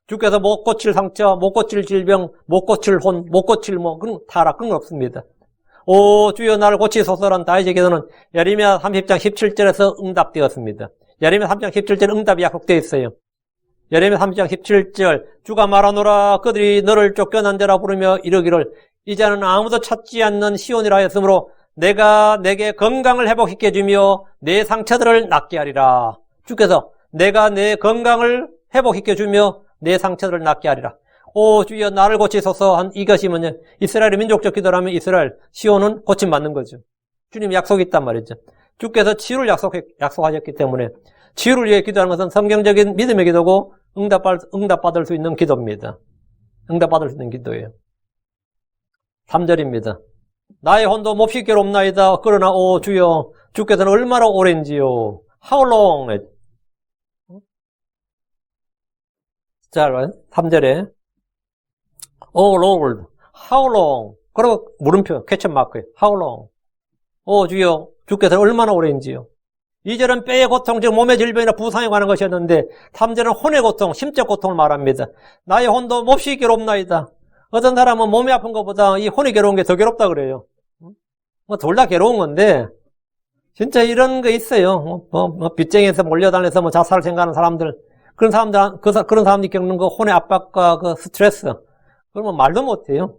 주께서 못 고칠 상처, 못 고칠 질병, 못 고칠 혼, 못 고칠 그런 타락, 그런 건 없습니다. 오, 주여 나를 고치소서란 다윗의 기도는 예레미야 30장 17절에서 응답되었습니다. 예레미야 3장 17절 응답이 약속되어 있어요. 예레미야 30장 17절 주가 말하노라 그들이 너를 쫓겨난 자라 부르며 이르기를 이제는 아무도 찾지 않는 시온이라 하였으므로 내가 내게 건강을 회복시켜 주며 내 상처들을 낫게 하리라. 주께서 내가 내 건강을 회복시켜 주며 내 상처들을 낫게 하리라. 오 주여 나를 고치소서 한 이것이 뭐냐 이스라엘의 민족적 기도라면 이스라엘 시온은 고침받는 거죠. 주님 약속이 있단 말이죠. 주께서 치유를 약속하셨기 때문에 치유를 위해 기도하는 것은 성경적인 믿음의 기도고 응답받을 수 있는 기도입니다. 응답받을 수 있는 기도예요. 3절입니다. 나의 혼도 몹시 괴롭나이다. 그러나 오 주여 주께서는 얼마나 오랜지요. How long? 자, 3절에 Oh Lord, how long? 그리고 물음표, 퀘스천 마크예요. How long? 오 주여 주께서는 얼마나 오랜지요. 2절은 뼈의 고통, 즉 몸의 질병이나 부상에 관한 것이었는데 3절은 혼의 고통, 심적 고통을 말합니다. 나의 혼도 몹시 괴롭나이다. 어떤 사람은 몸이 아픈 것보다 이 혼이 괴로운 게 더 괴롭다 그래요. 뭐 둘 다 괴로운 건데 진짜 이런 거 있어요. 빚쟁이에서 몰려다녀서 뭐 자살을 생각하는 사람들, 그런 사람들이 겪는 그 혼의 압박과 그 스트레스, 그러면 말도 못해요.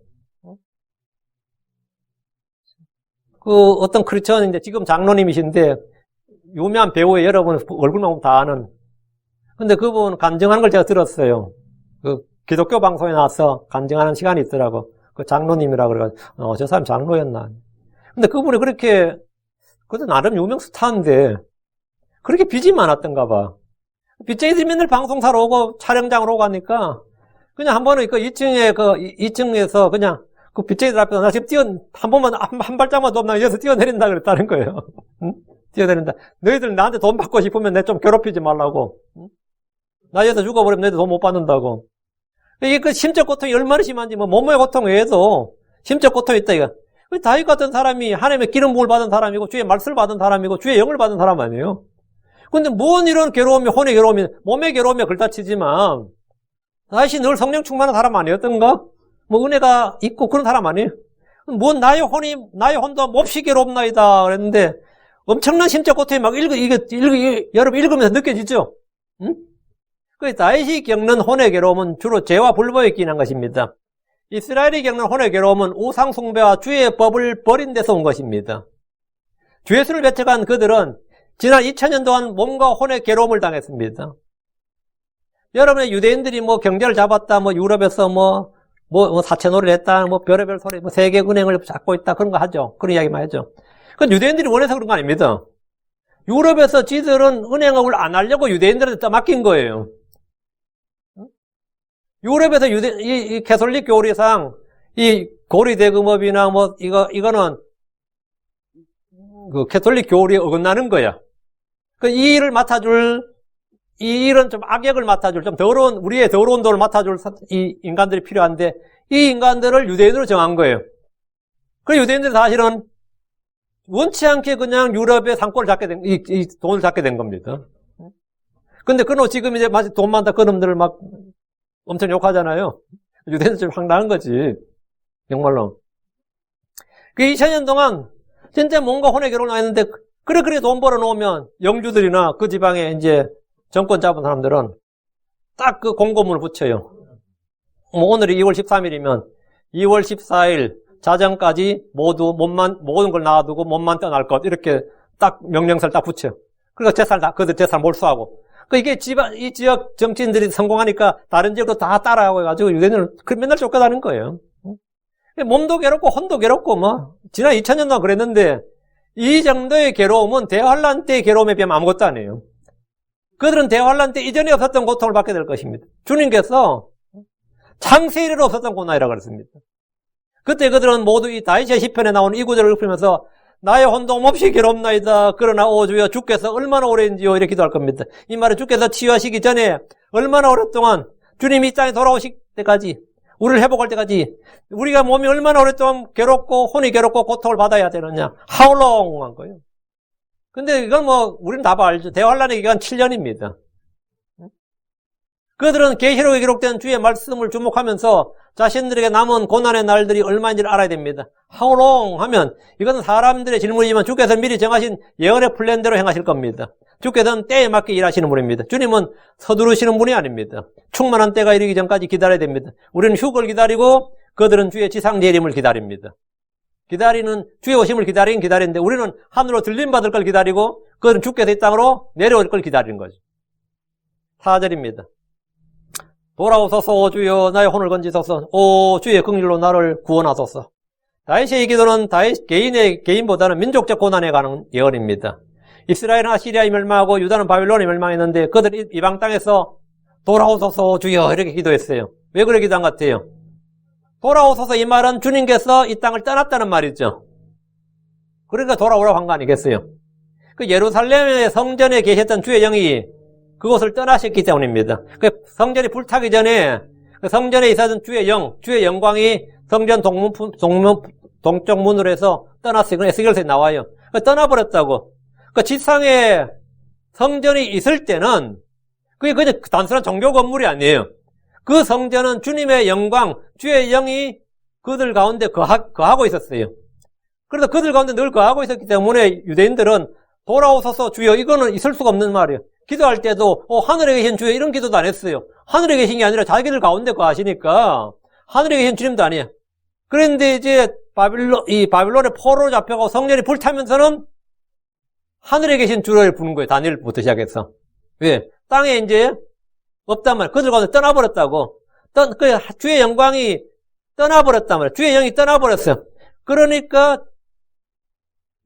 그 어떤 크리스천인데 지금 장로님이신데 유명한 배우에 여러분 얼굴만 보면 다 아는. 근데 그분 간증하는 걸 제가 들었어요. 그 기독교 방송에 나와서 간증하는 시간이 있더라고. 그 장로님이라고 그래가지고, 저 사람 장로였나. 근데 그분이 그렇게, 그것도 나름 유명 스타인데, 그렇게 빚이 많았던가 봐. 빚쟁이들이 맨날 방송사로 오고 촬영장으로 오고 하니까, 그냥 한 번은 그 2층에서 그냥 그 빚쟁이들 앞에서 나 지금 한 번만, 한 발짝만 더 없나 여기서 뛰어내린다 그랬다는 거예요. 응? 뛰어내린다. 너희들 나한테 돈 받고 싶으면 내 좀 괴롭히지 말라고. 나 여기서 죽어버리면 너희들 돈 못 받는다고. 이게 그 심적 고통이 얼마나 심한지, 뭐, 몸의 고통 외에도 심적 고통이 있다, 이거. 다윗 같은 사람이 하나님의 기름 부음을 받은 사람이고, 주의 말씀을 받은 사람이고, 주의 영을 받은 사람 아니에요? 근데 뭔 이런 괴로움이, 혼의 괴로움이, 몸의 괴로움에 걸다치지만, 다윗이 늘 성령 충만한 사람 아니었던가? 뭐 은혜가 있고 그런 사람 아니에요? 뭔 나의 혼도 몹시 괴롭나이다. 그랬는데, 엄청난 심적 고통이 막 여러분 읽으면서 느껴지죠? 응? 그 다윗이 겪는 혼의 괴로움은 주로 죄와 불법에 기인한 것입니다. 이스라엘이 겪는 혼의 괴로움은 우상 숭배와 주의 법을 버린 데서 온 것입니다. 주 예수를 배척한 그들은 지난 2000년 동안 몸과 혼의 괴로움을 당했습니다. 여러분의 유대인들이 뭐 경제를 잡았다, 뭐 유럽에서 뭐 사채놀이를 했다, 뭐 별의별 소리, 뭐 세계은행을 잡고 있다, 그런 거 하죠. 그런 이야기만 하죠. 그건 유대인들이 원해서 그런 거 아닙니다. 유럽에서 지들은 은행업을 안 하려고 유대인들한테 맡긴 거예요. 유럽에서 이 캐톨릭 교리상 이 고리대금업이나 뭐 이거는 그 캐톨릭 교리에 어긋나는 거야. 이 일은 좀 악역을 맡아줄, 좀 우리의 더러운 돈을 맡아줄 이 인간들이 필요한데, 이 인간들을 유대인으로 정한 거예요. 그 유대인들이 사실은 원치 않게 그냥 유럽의 상권을 이 돈을 잡게 된 겁니다. 근데 지금 이제 마치 돈 많다 그놈들을 막 엄청 욕하잖아요. 유대인들 좀 황당한 거지. 정말로. 그 2000년 동안 진짜 뭔가 혼의 괴로움을 했는데, 그래 돈 벌어 놓으면 영주들이나 그 지방에 이제 정권 잡은 사람들은 딱 그 공고문을 붙여요. 뭐 오늘이 2월 13일이면 2월 14일 자정까지 모든 걸 놔두고 몸만 떠날 것, 이렇게 딱 명령서를 딱 붙여. 그러니까 그들 재산 몰수하고. 이게 이 지역 정치인들이 성공하니까 다른 지역도 다 따라하고 해가지고 유대인들은 맨날 쫓겨다는 거예요. 몸도 괴롭고 혼도 괴롭고 지난 2000년 동안 그랬는데, 이 정도의 괴로움은 대환란 때의 괴로움에 비하면 아무것도 아니에요. 그들은 대환란 때 이전에 없었던 고통을 받게 될 것입니다. 주님께서 창세 이래로 없었던 고난이라고 그랬습니다. 그때 그들은 모두 이 다윗의 시편에 나오는 이 구절을 읊으면서 나의 혼도 몹시 괴롭나이다. 그러나 오 주여 주께서 얼마나 오래인지요, 이렇게 기도할 겁니다. 이 말은 주께서 치유하시기 전에 얼마나 오랫동안 주님이 이 땅에 돌아오실 때까지, 우리를 회복할 때까지 우리가 몸이 얼마나 오랫동안 괴롭고 혼이 괴롭고 고통을 받아야 되느냐, How long 한 거예요. 근데 이건 우리는 다 알죠. 대환란의 기간 7년입니다. 그들은 계시록에 기록된 주의 말씀을 주목하면서 자신들에게 남은 고난의 날들이 얼마인지를 알아야 됩니다. How long 하면 이것은 사람들의 질문이지만 주께서 미리 정하신 예언의 플랜대로 행하실 겁니다. 주께서는 때에 맞게 일하시는 분입니다. 주님은 서두르시는 분이 아닙니다. 충만한 때가 이르기 전까지 기다려야 됩니다. 우리는 휴거를 기다리고 그들은 주의 지상재림을 기다립니다. 주의 오심을 기다리는데 우리는 하늘로 들림받을 걸 기다리고 그들은 주께서 이 땅으로 내려올 걸 기다리는 거죠. 4절입니다. 돌아오소서 오 주여 나의 혼을 건지소서 오 주의 긍휼로 나를 구원하소서. 다윗의 이 기도는 다윗 개인보다는 민족적 고난에 관한 예언입니다. 이스라엘은 아시리아에 멸망하고 유다는 바빌론에 멸망했는데 그들이 이방 땅에서 돌아오소서 오 주여 이렇게 기도했어요. 왜 그렇게 기도한 것 같아요? 돌아오소서 이 말은 주님께서 이 땅을 떠났다는 말이죠. 그러니까 돌아오라고 한 거 아니겠어요? 그 예루살렘의 성전에 계셨던 주의 영이 그곳을 떠나셨기 때문입니다. 그 성전이 불타기 전에 그 성전에 있었던 주의 영광이 성전 동쪽 문으로 해서 떠났어요. 그건 에스겔서에 나와요. 떠나버렸다고. 그 지상에 성전이 있을 때는 그게 그냥 단순한 종교 건물이 아니에요. 그 성전은 주님의 영광, 주의 영이 그들 가운데 거하고 있었어요. 그래서 그들 가운데 늘 거하고 있었기 때문에 유대인들은 돌아오소서 주여, 이거는 있을 수가 없는 말이에요. 기도할 때도 하늘에 계신 주여 이런 기도도 안 했어요. 하늘에 계신 게 아니라 자기들 가운데 거하시니까 하늘에 계신 주님도 아니에요. 그런데 이제 바빌론의 포로로 잡혀가고 성전이 불타면서는 하늘에 계신 주를 부는 거예요. 다니엘부터 시작해서. 왜? 땅에 이제 없단 말이에요. 그들 가운데 떠나버렸다고. 주의 영광이 떠나버렸단 말이에요. 주의 영이 떠나버렸어요. 그러니까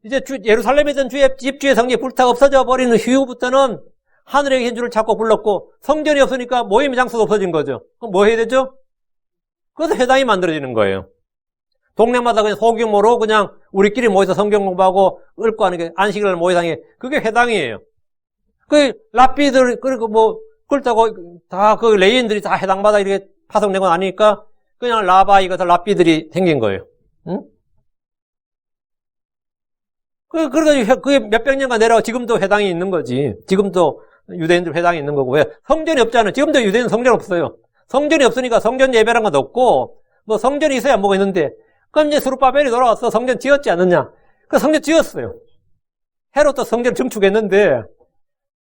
이제 예루살렘에 있던 주의 성전이 불타가 없어져 버리는 이후부터는 하늘에 계신 주를 찾고 불렀고 성전이 없으니까 모임 장소도 없어진 거죠. 그럼 뭐 해야 되죠? 그래서 회당이 만들어지는 거예요. 동네마다 그냥 소규모로 그냥 우리끼리 모여서 성경 공부하고 읊고 하는 게 안식일 모회당이 그게 회당이에요. 그 랍비들 그리고 그렇다고 다 그 레인들이 다 해당마다 이렇게 파송되고 나니까 그냥 라바이가 랍비들이 생긴 거예요. 응? 그러니까 그게 몇백 년간 내려가 지금도 회당이 있는 거지. 지금도 유대인들 회당이 있는 거고. 왜? 성전이 없잖아요. 지금도 유대인 성전 없어요. 성전이 없으니까 성전 예배란 건 없고, 뭐 성전이 있어야 뭐가 있는데, 그럼 이제 스룹바벨이 돌아와서 성전 지었지 않느냐? 그 성전 지었어요. 헤롯도 성전 증축했는데,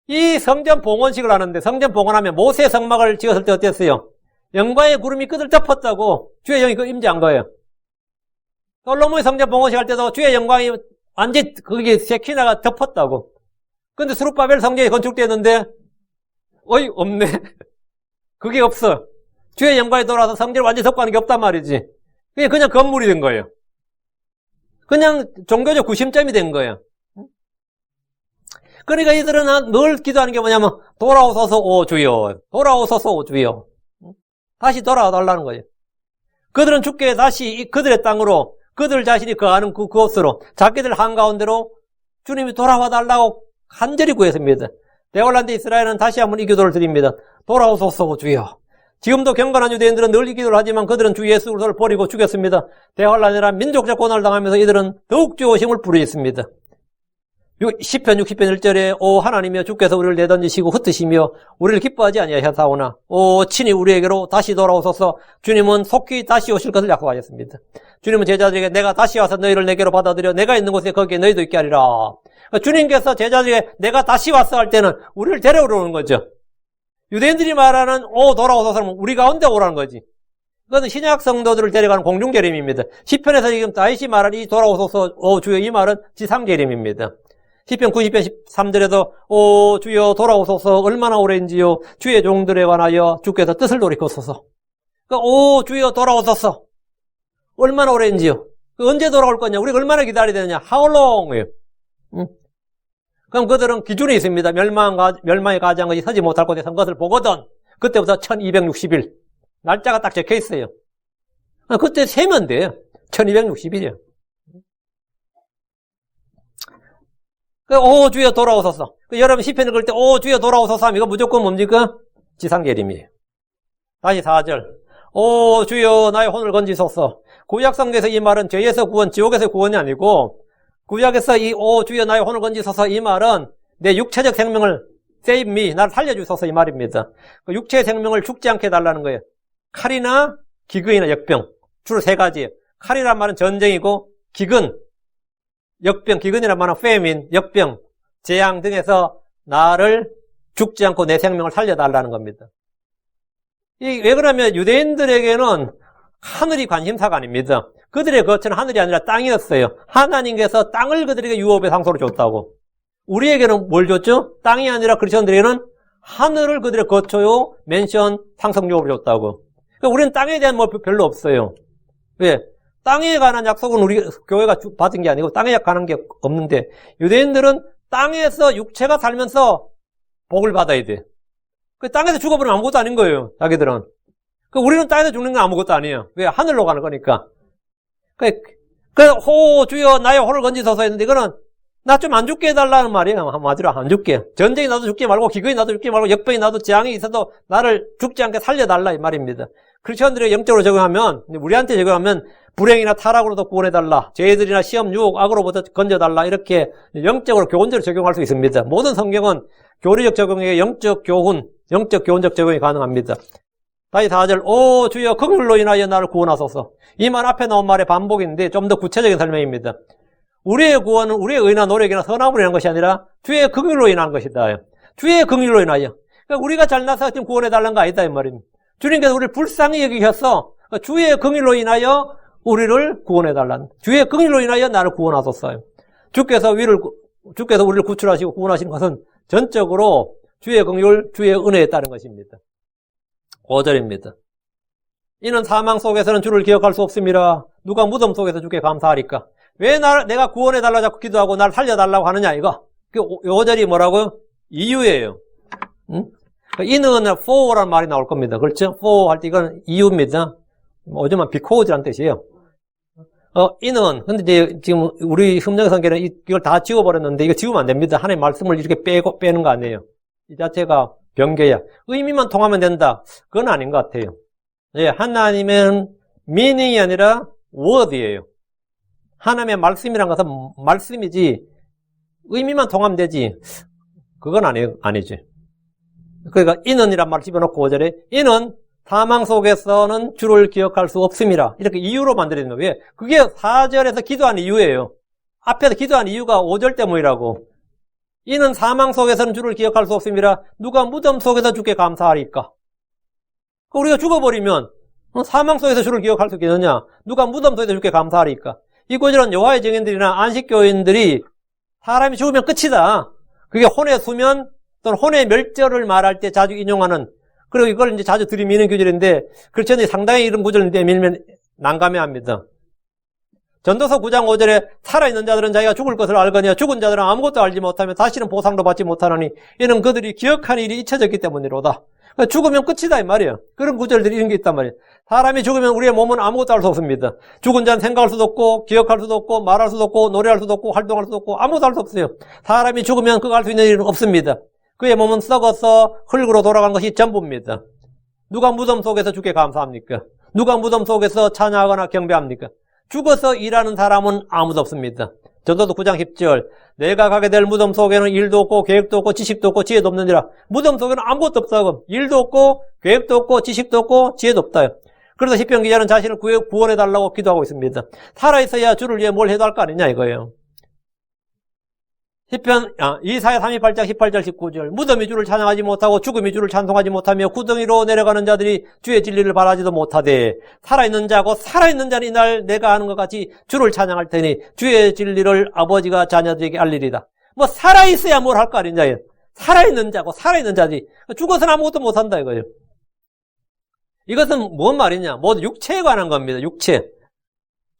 이 성전 봉헌식을 하는데, 성전 봉헌하면 모세 성막을 지었을 때 어땠어요? 영광의 구름이 끝을 덮었다고 주의 영이 그 임재한 거예요. 솔로몬이 성전 봉헌식 할 때도 주의 영광이 완전히 거기 세키나가 덮었다고. 근데 스룹바벨 성전이 건축됐는데, 없네. 그게 없어. 주의 영광이 돌아와서 성전을 완전히 덮고 하는 게 없단 말이지. 그게 그냥 건물이 된 거예요. 그냥 종교적 구심점이 된 거예요. 그러니까 이들은 늘 기도하는 게 뭐냐면, 돌아오소서 오 주여. 돌아오소서 오 주여. 다시 돌아와 달라는 거예요. 그들은 주께 다시 그들의 땅으로, 그들 자신이 거하는 그곳으로, 자기들 한가운데로 주님이 돌아와 달라고 간절히 구했습니다. 네덜란드 이스라엘은 다시 한번 이 기도를 드립니다. 돌아오소서 주여. 지금도 경건한 유대인들은 늘 이 기도를 하지만 그들은 주 예수 그리스도를 버리고 죽였습니다. 대환란이란 민족적 고난을 당하면서 이들은 더욱 주 오심을 부르짖습니다. 시편 60편 1절에 오 하나님이여 주께서 우리를 내던지시고 흩으시며 우리를 기뻐하지 아니하사오나 오 친히 우리에게로 다시 돌아오소서. 주님은 속히 다시 오실 것을 약속하셨습니다. 주님은 제자들에게 내가 다시 와서 너희를 내게로 받아들여 내가 있는 곳에 거기에 너희도 있게 하리라. 주님께서 제자들에게 내가 다시 왔어 할 때는 우리를 데려오는 거죠. 유대인들이 말하는 오 돌아오소서는 우리 가운데 오라는 거지. 그것은 신약 성도들을 데려가는 공중재림입니다. 시편에서 지금 다윗이 말한 이 돌아오소서 오 주여 이 말은 지상재림입니다. 시편 90편 13절에도 오 주여 돌아오소서 얼마나 오래인지요 주의 종들에 관하여 주께서 뜻을 돌이켰소서. 그러니까 오 주여 돌아오소서 얼마나 오래인지요. 언제 돌아올 거냐 우리가 얼마나 기다려야 되느냐 how long. 그럼 그들은 기준이 있습니다. 멸망의 가장 것이 서지 못할 곳에 선 것을 보거든 그때부터 1260일 날짜가 딱 적혀 있어요. 그때 세면 돼요. 1260일이요. 오 주여 돌아오소서. 여러분 시편 읽을 때 오 주여 돌아오소서 하면 이거 무조건 뭡니까? 지상재림이에요. 다시 4절. 오 주여 나의 혼을 건지소서. 구약성경에서 이 말은 죄에서 구원, 지옥에서 구원이 아니고 구약에서 이 오 주여 나의 혼을 건지소서 이 말은 내 육체적 생명을 save me, 나를 살려주소서 이 말입니다. 그 육체의 생명을 죽지 않게 해달라는 거예요. 칼이나 기근이나 역병. 주로 세 가지예요. 칼이란 말은 전쟁이고 기근, 역병, 기근이란 말은 famine, 역병, 재앙 등에서 나를 죽지 않고 내 생명을 살려달라는 겁니다. 왜 그러면 유대인들에게는 하늘이 관심사가 아닙니다. 그들의 거처는 하늘이 아니라 땅이었어요. 하나님께서 땅을 그들에게 유업의 상소로 줬다고. 우리에게는 뭘 줬죠? 땅이 아니라 크리스천들에게는 하늘을 그들의 거처요, 맨션, 상속 유업을 줬다고. 그러니까 우리는 땅에 대한 뭐 별로 없어요. 왜? 땅에 관한 약속은 우리 교회가 받은 게 아니고 땅에 관한 게 없는데 유대인들은 땅에서 육체가 살면서 복을 받아야 돼. 그 땅에서 죽어버리면 아무것도 아닌 거예요. 자기들은. 우리는 땅에서 죽는 건 아무것도 아니에요. 왜? 하늘로 가는 거니까. 호 주여 나의 호를 건지소서 했는데 이거는 나 좀 안 죽게 해달라는 말이에요. 한마디로 안 죽게. 전쟁이 나도 죽게 말고 기근이 나도 죽게 말고 역병이 나도 재앙이 있어도 나를 죽지 않게 살려달라 이 말입니다. 크리스천들이 영적으로 적용하면 우리한테 적용하면 불행이나 타락으로도 구원해달라. 죄들이나 시험, 유혹, 악으로부터 건져달라. 이렇게 영적으로 교훈적으로 적용할 수 있습니다. 모든 성경은 교리적 적용에 영적 교훈, 영적 교훈적 적용이 가능합니다. 다시 4절 오 주여 긍휼로 인하여 나를 구원하소서. 이 말 앞에 나온 말의 반복인데 좀 더 구체적인 설명입니다. 우리의 구원은 우리의 의나 노력이나 선함으로 인한 것이 아니라 주의 긍휼로 인한 것이다. 주의 긍휼로 인하여. 그러니까 우리가 잘나서 지금 구원해달라는 거 아니다 이 말입니다. 주님께서 우리를 불쌍히 여기셔서 주의 긍휼로 인하여 우리를 구원해달라는. 주의 긍휼로 인하여 나를 구원하소서. 주께서 우리를 구출하시고 구원하시는 것은 전적으로 주의 긍휼, 주의 은혜에 따른 것입니다. 5절입니다. 이는 사망 속에서는 주를 기억할 수 없음이라 누가 무덤 속에서 주께 감사하리까. 왜 내가 구원해달라고 자꾸 기도하고 날 살려달라고 하느냐 이거. 5절이 뭐라고요? 이유예요. 응? 이는 for라는 말이 나올 겁니다. 그렇죠? for 할 때 이건 이유입니다. 어제만 because라는 뜻이에요. 이는 근데 이제 지금 우리 흠령 성경은 이걸 다 지워버렸는데 이거 지우면 안 됩니다. 하나님의 말씀을 이렇게 빼는 거 아니에요. 이 자체가 변개야. 의미만 통하면 된다. 그건 아닌 것 같아요. 예, 하나님은 meaning이 아니라 word이에요. 하나님의 말씀이란 것은 말씀이지 의미만 통하면 그건 아니지. 그러니까 이는이란 말을 집어넣고 5절에 이는 사망 속에서는 주를 기억할 수 없음이라 이렇게 이유로 만들어진 거예요. 왜? 그게 4절에서 기도한 이유예요. 앞에서 기도한 이유가 5절 때문이라고. 이는 사망 속에서는 주를 기억할 수 없음이라 누가 무덤 속에서 주께 감사하리까? 우리가 죽어버리면 사망 속에서 주를 기억할 수 있겠느냐? 누가 무덤 속에서 주께 감사하리까? 이 구절은 여호와의 증인들이나 안식교인들이 사람이 죽으면 끝이다. 그게 혼의 수면 또는 혼의 멸절을 말할 때 자주 인용하는, 그리고 이걸 이제 자주 들이미는 구절인데, 그렇지 않으면 상당히 이런 구절을 밀면 난감해합니다. 전도서 9장 5절에 살아있는 자들은 자기가 죽을 것을 알거니와 죽은 자들은 아무것도 알지 못하며 다시는 보상도 받지 못하노니 이는 그들이 기억하는 일이 잊혀졌기 때문이로다. 그러니까 죽으면 끝이다 이 말이에요. 그런 구절들이 이런 게 있단 말이에요. 사람이 죽으면 우리의 몸은 아무것도 할 수 없습니다. 죽은 자는 생각할 수도 없고 기억할 수도 없고 말할 수도 없고 노래할 수도 없고 활동할 수도 없고 아무것도 할 수 없어요. 사람이 죽으면 그거 할 수 있는 일은 없습니다. 그의 몸은 썩어서 흙으로 돌아간 것이 전부입니다. 누가 무덤 속에서 주께 감사합니까? 누가 무덤 속에서 찬양하거나 경배합니까? 죽어서 일하는 사람은 아무도 없습니다. 전도서 9장 10절 내가 가게 될 무덤 속에는 일도 없고 계획도 없고 지식도 없고 지혜도 없느니라. 무덤 속에는 아무것도 없다고. 일도 없고 계획도 없고 지식도 없고 지혜도 없다요. 그래서 시편 기자는 자신을 구원해달라고 기도하고 있습니다. 살아있어야 주를 위해 뭘 해도 할 거 아니냐 이거예요. 시편 이사야 38장 18절 19절 무덤이 주를 찬양하지 못하고 죽음이 주를 찬송하지 못하며 구덩이로 내려가는 자들이 주의 진리를 바라지도 못하되 살아있는 자고 살아있는 자는 이날 내가 하는 것 같이 주를 찬양할 테니 주의 진리를 아버지가 자녀들에게 알리리다. 뭐 살아있어야 뭘 할 거 아니냐. 살아있는 자고 살아있는 자들이 죽어서는 아무것도 못한다 이거예요. 이것은 뭔 말이냐. 모두 육체에 관한 겁니다. 육체.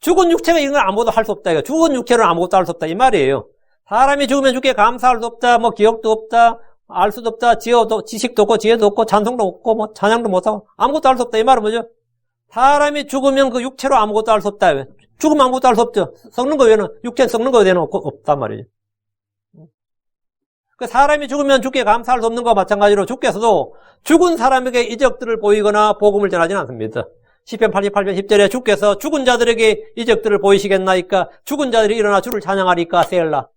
죽은 육체가 이런 건 아무것도 할 수 없다. 이거. 죽은 육체로는 아무것도 할 수 없다 이 말이에요. 사람이 죽으면 주께 감사할 수 없다, 뭐 기억도 없다, 알 수도 없다, 지식도 없고 지혜도 없고 찬송도 없고 뭐 찬양도 못하고 아무것도 할 수 없다 이 말은 뭐죠? 사람이 죽으면 그 육체로 아무것도 할 수 없다. 죽으면 아무것도 할 수 없죠. 썩는 거 외에는 육체 썩는 거 외에는 없단 말이죠. 그 사람이 죽으면 주께 감사할 수 없는 것과 마찬가지로 주께서도 죽은 사람에게 이적들을 보이거나 복음을 전하지는 않습니다. 시편 88편 10절에 주께서 죽은 자들에게 이적들을 보이시겠나이까 죽은 자들이 일어나 주를 찬양하리까 세엘라.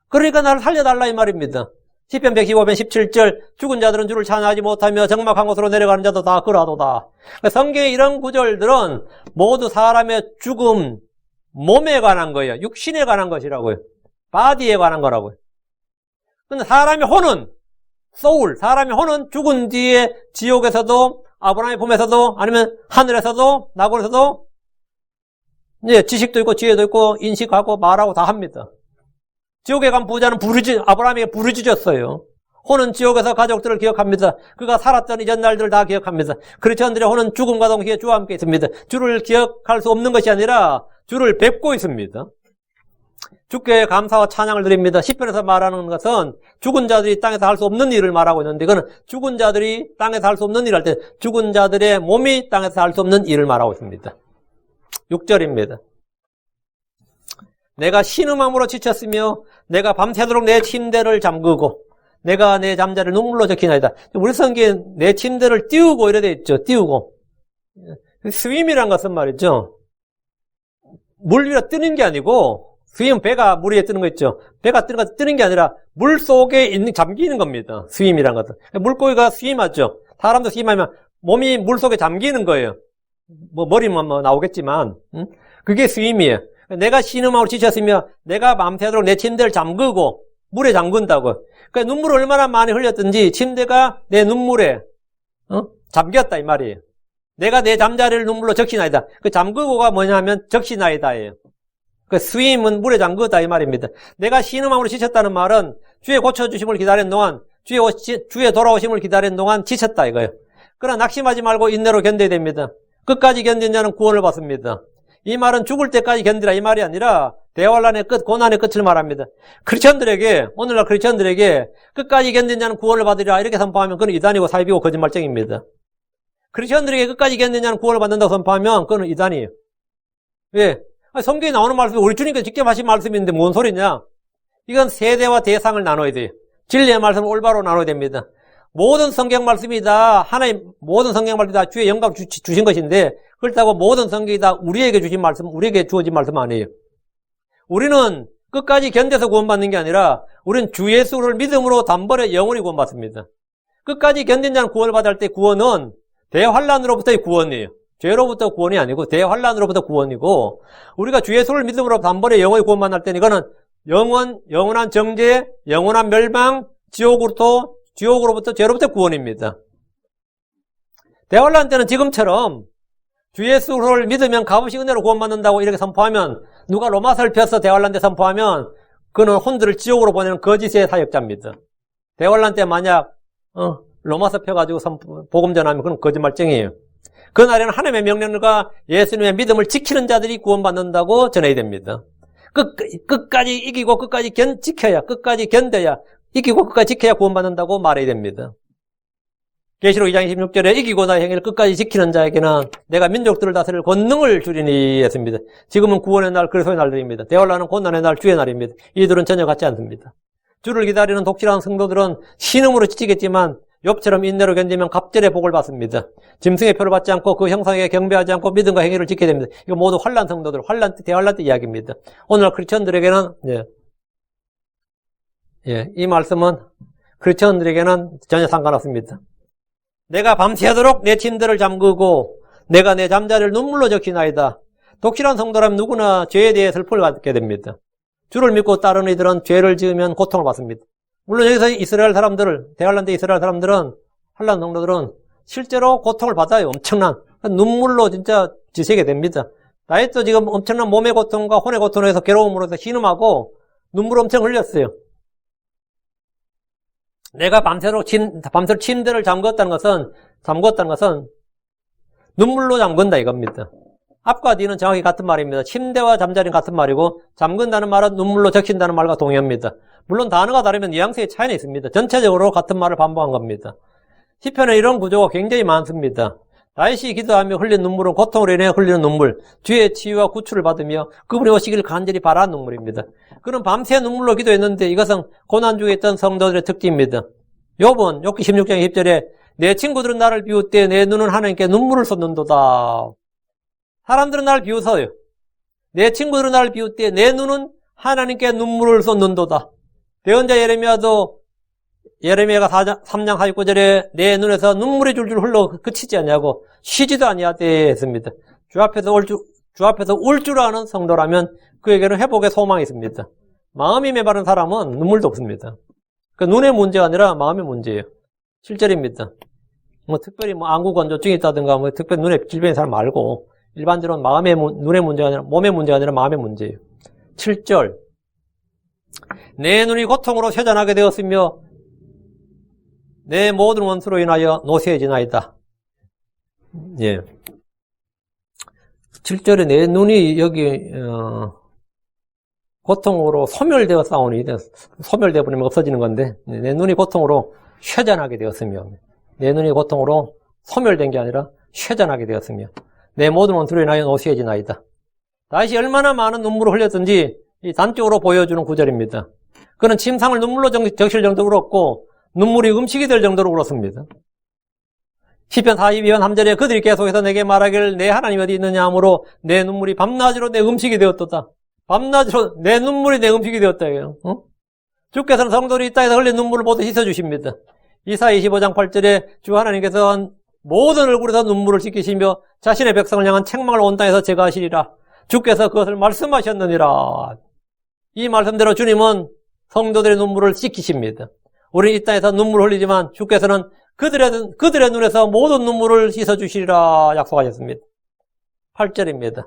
그러니까 나를 살려달라 이 말입니다. 시편 115편 17절 죽은 자들은 주를 찬양하지 못하며 적막한 곳으로 내려가는 자도 다 그러하도다. 성경의 이런 구절들은 모두 사람의 죽음, 몸에 관한 거예요. 육신에 관한 것이라고요. 바디에 관한 거라고요. 근데 사람의 혼은 소울, 사람의 혼은 죽은 뒤에 지옥에서도 아브라함의 품에서도 아니면 하늘에서도 낙원에서도 이제 지식도 있고 지혜도 있고 인식하고 말하고 다 합니다. 지옥에 간 부자는 아브라함에게 부르짖었어요. 혼은 지옥에서 가족들을 기억합니다. 그가 살았던 이전 날들을 다 기억합니다. 크리스천들의 혼은 죽음과 동시에 주와 함께 있습니다. 주를 기억할 수 없는 것이 아니라 주를 뵙고 있습니다. 주께 감사와 찬양을 드립니다. 시편에서 말하는 것은 죽은 자들이 땅에서 할 수 없는 일을 말하고 있는데 이거는 죽은 자들이 땅에서 할 수 없는 일을 할 때 죽은 자들의 몸이 땅에서 할 수 없는 일을 말하고 있습니다. 6절입니다. 내가 신음함으로 지쳤으며 내가 밤새도록 내 침대를 잠그고 내가 내 잠자를 눈물로 적히나이다. 우리 성경에 내 침대를 띄우고 이래 돼 있죠. 띄우고. 스윙이란 것은 말이죠. 물 위로 뜨는 게 아니고 스윙 배가 물 위에 뜨는 거 있죠. 배가 뜨는 게 아니라 물 속에 잠기는 겁니다. 스윙이란 것은. 물고기가 스윙하죠. 사람도 스윙하면 몸이 물 속에 잠기는 거예요. 뭐 머리만 나오겠지만 그게 스윙이에요. 내가 신음함으로 지쳤으며 내가 밤새도록 내 침대를 잠그고 물에 잠근다고. 그러니까 눈물을 얼마나 많이 흘렸든지 침대가 내 눈물에 잠겼다 이 말이에요. 내가 내 잠자리를 눈물로 적시나이다. 그 잠그고가 뭐냐면 적시나이다예요. 그 스윙은 물에 잠그다 이 말입니다. 내가 신음함으로 지쳤다는 말은 주의 고쳐주심을 기다리는 동안 주의 돌아오심을 기다리는 동안 지쳤다 이거예요. 그러나 낙심하지 말고 인내로 견뎌야 됩니다. 끝까지 견딘 자는 구원을 받습니다. 이 말은 죽을 때까지 견디라 이 말이 아니라 대환란의 끝, 고난의 끝을 말합니다. 오늘날 크리스천들에게 끝까지 견딘 자는 구원을 받으리라 이렇게 선포하면 그건 이단이고 사이비고 거짓말쟁입니다. 크리스천들에게 끝까지 견딘 자는 구원을 받는다고 선포하면 그건 이단이에요. 왜? 성경에 나오는 말씀이 우리 주님께서 직접 하신 말씀인데 뭔 소리냐? 이건 세대와 대상을 나눠야 돼요. 진리의 말씀을 올바로 나눠야 됩니다. 모든 성경 말씀이 다 주의 영감 주신 것인데 그렇다고 모든 성경이 다 우리에게 주신 말씀, 우리에게 주어진 말씀 아니에요. 우리는 끝까지 견뎌서 구원받는 게 아니라 우리는 주 예수를 믿음으로 단번에 영원히 구원받습니다. 끝까지 견딘 자는 구원을 받을 때 구원은 대환란으로부터의 구원이에요. 죄로부터 구원이 아니고 대환란으로부터 구원이고, 우리가 주 예수를 믿음으로 단번에 영원히 구원받을 때는 이거는 영원한 정죄, 영원한 멸망, 지옥으로부터 죄로부터 구원입니다. 대환란 때는 지금처럼 주 예수를 믿으면 값없이 은혜로 구원받는다고 이렇게 선포하면, 누가 로마서를 펴서 대환란 때 선포하면 그는 혼들을 지옥으로 보내는 거짓의 사역자입니다. 대환란 때 만약 로마서 펴가지고 복음 전하면 그건 거짓말쟁이에요. 그날에는 하나님의 명령과 예수님의 믿음을 지키는 자들이 구원받는다고 전해야 됩니다. 끝까지 이기고 끝까지 지켜야, 끝까지 견뎌야, 이기고 끝까지 지켜야 구원받는다고 말해야 됩니다. 계시록 2장 26절에 이기고 나의 행위를 끝까지 지키는 자에게는 내가 민족들을 다스릴 권능을 주리니 했습니다. 지금은 구원의 날, 그리스도의 날들입니다. 대환란은 고난의 날, 주의 날입니다. 이들은 전혀 같지 않습니다. 주를 기다리는 독실한 성도들은 신음으로 지치겠지만 욥처럼 인내로 견디면 갑절의 복을 받습니다. 짐승의 표를 받지 않고 그 형상에 경배하지 않고 믿음과 행위를 지켜야 됩니다. 이거 모두 환란 성도들, 대환란 때 이야기입니다. 오늘 크리스천들에게는 이 말씀은 크리스천들에게는 전혀 상관없습니다. 내가 밤새도록 내 침대를 잠그고 내가 내 잠자리를 눈물로 적시나이다. 독실한 성도라면 누구나 죄에 대해 슬픔을 갖게 됩니다. 주를 믿고 따르는 이들은 죄를 지으면 고통을 받습니다. 물론 여기서 이스라엘 사람들, 대환란 때 이스라엘 사람들은, 환란 성도들은 실제로 고통을 받아요. 엄청난 눈물로 진짜 지새게 됩니다. 다윗도 지금 엄청난 몸의 고통과 혼의 고통으로 해서 괴로움으로 해서 신음하고 눈물 엄청 흘렸어요. 내가 밤새도록 침대를 잠궜다는 것은 눈물로 잠근다 이겁니다. 앞과 뒤는 정확히 같은 말입니다. 침대와 잠자리는 같은 말이고, 잠근다는 말은 눈물로 적신다는 말과 동의합니다. 물론 단어가 다르면 뉘앙스의 차이는 있습니다. 전체적으로 같은 말을 반복한 겁니다. 시편에 이런 구조가 굉장히 많습니다. 다윗이 기도하며 흘린 눈물은 고통으로 인해 흘리는 눈물, 주의 치유와 구출을 받으며 그분이 오시길 간절히 바라는 눈물입니다. 그는 밤새 눈물로 기도했는데 이것은 고난 중에 있던 성도들의 특징입니다. 욥기 16장 20절에 내 친구들은 나를 비웃되 내 눈은 하나님께 눈물을 쏟는도다. 사람들은 나를 비웃어요. 내 친구들은 나를 비웃되 내 눈은 하나님께 눈물을 쏟는도다. 대언자 예레미야가 3장 49절에 내 눈에서 눈물이 줄줄 흘러 그치지 않냐고 쉬지도 아니하되 했습니다. 주 앞에서 울 줄 아는 성도라면 그에게는 회복의 소망이 있습니다. 마음이 메마른 사람은 눈물도 없습니다. 그 눈의 문제가 아니라 마음의 문제예요. 실제입니다. 특별히 안구 건조증이 있다든가 특별히 눈에 질병인 사람 말고 일반적으로 눈의 문제가 아니라 몸의 문제가 아니라 마음의 문제예요. 7절 내 눈이 고통으로 쇠잔하게 되었으며 내 모든 원수로 인하여 노쇠해지나이다. 7절에 내 눈이 여기 고통으로 소멸되어 싸우니 소멸되어 버리면 없어지는 건데 내 눈이 고통으로 쇠잔하게 되었으며 내 눈이 고통으로 소멸된 게 아니라 쇠잔하게 되었으며 내 모든 원수로 인하여 노쇠해지나이다. 다시 얼마나 많은 눈물을 흘렸든지 이 단적으로 보여주는 구절입니다. 그는 침상을 눈물로 적실 정도로 울었고 눈물이 음식이 될 정도로 울었습니다. 시편 42편 3절에 그들이 계속해서 내게 말하기를 내 하나님 어디 있느냐 하므로 내 눈물이 밤낮으로 내 음식이 되었도다. 밤낮으로 내 눈물이 내 음식이 되었다. 주께서는 성도들이 이 땅에서 흘린 눈물을 모두 씻어주십니다. 이사야 25장 8절에 주 하나님께서 모든 얼굴에서 눈물을 씻기시며 자신의 백성을 향한 책망을 온 땅에서 제거하시리라. 주께서 그것을 말씀하셨느니라. 이 말씀대로 주님은 성도들의 눈물을 씻기십니다. 우리는 이 땅에서 눈물을 흘리지만 주께서는 그들의 눈에서 모든 눈물을 씻어주시리라 약속하셨습니다. 8절입니다.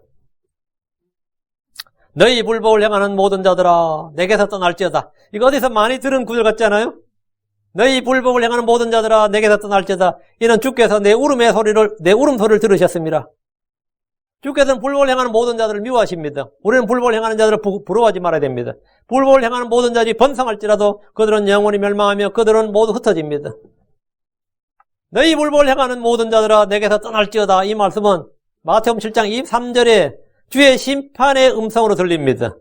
너희 불법을 행하는 모든 자들아 내게서 떠날지어다. 이거 어디서 많이 들은 구절 같지 않아요? 너희 불법을 행하는 모든 자들아 내게서 떠날지어다. 이는 주께서 내 울음소리를 들으셨습니다. 주께서는 불법을 행하는 모든 자들을 미워하십니다. 우리는 불법을 행하는 자들을 부러워하지 말아야 됩니다. 불법을 행하는 모든 자들이 번성할지라도 그들은 영원히 멸망하며 그들은 모두 흩어집니다. 너희 불법을 행하는 모든 자들아 내게서 떠날지어다. 이 말씀은 마태복음 7장 23절에 주의 심판의 음성으로 들립니다.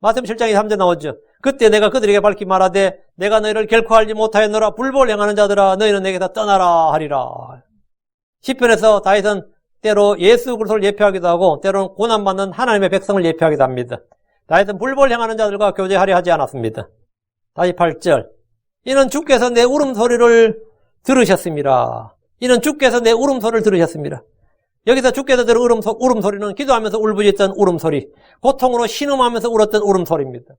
마태복음 7장 23절 나오죠. 그때 내가 그들에게 밝히 말하되 내가 너희를 결코 알지 못하였노라. 불법을 행하는 자들아 너희는 내게서 떠나라 하리라. 시편에서 다윗은 때로 예수 그리스도를 예표하기도 하고 때로는 고난받는 하나님의 백성을 예표하기도 합니다. 다윗은 불법을 행하는 자들과 교제하려 하지 않았습니다. 다시 8절. 이는 주께서 내 울음소리를 들으셨습니다. 이는 주께서 내 울음소리를 들으셨습니다. 여기서 주께서 들은 울음소리는 기도하면서 울부짖던 울음소리, 고통으로 신음하면서 울었던 울음소리입니다.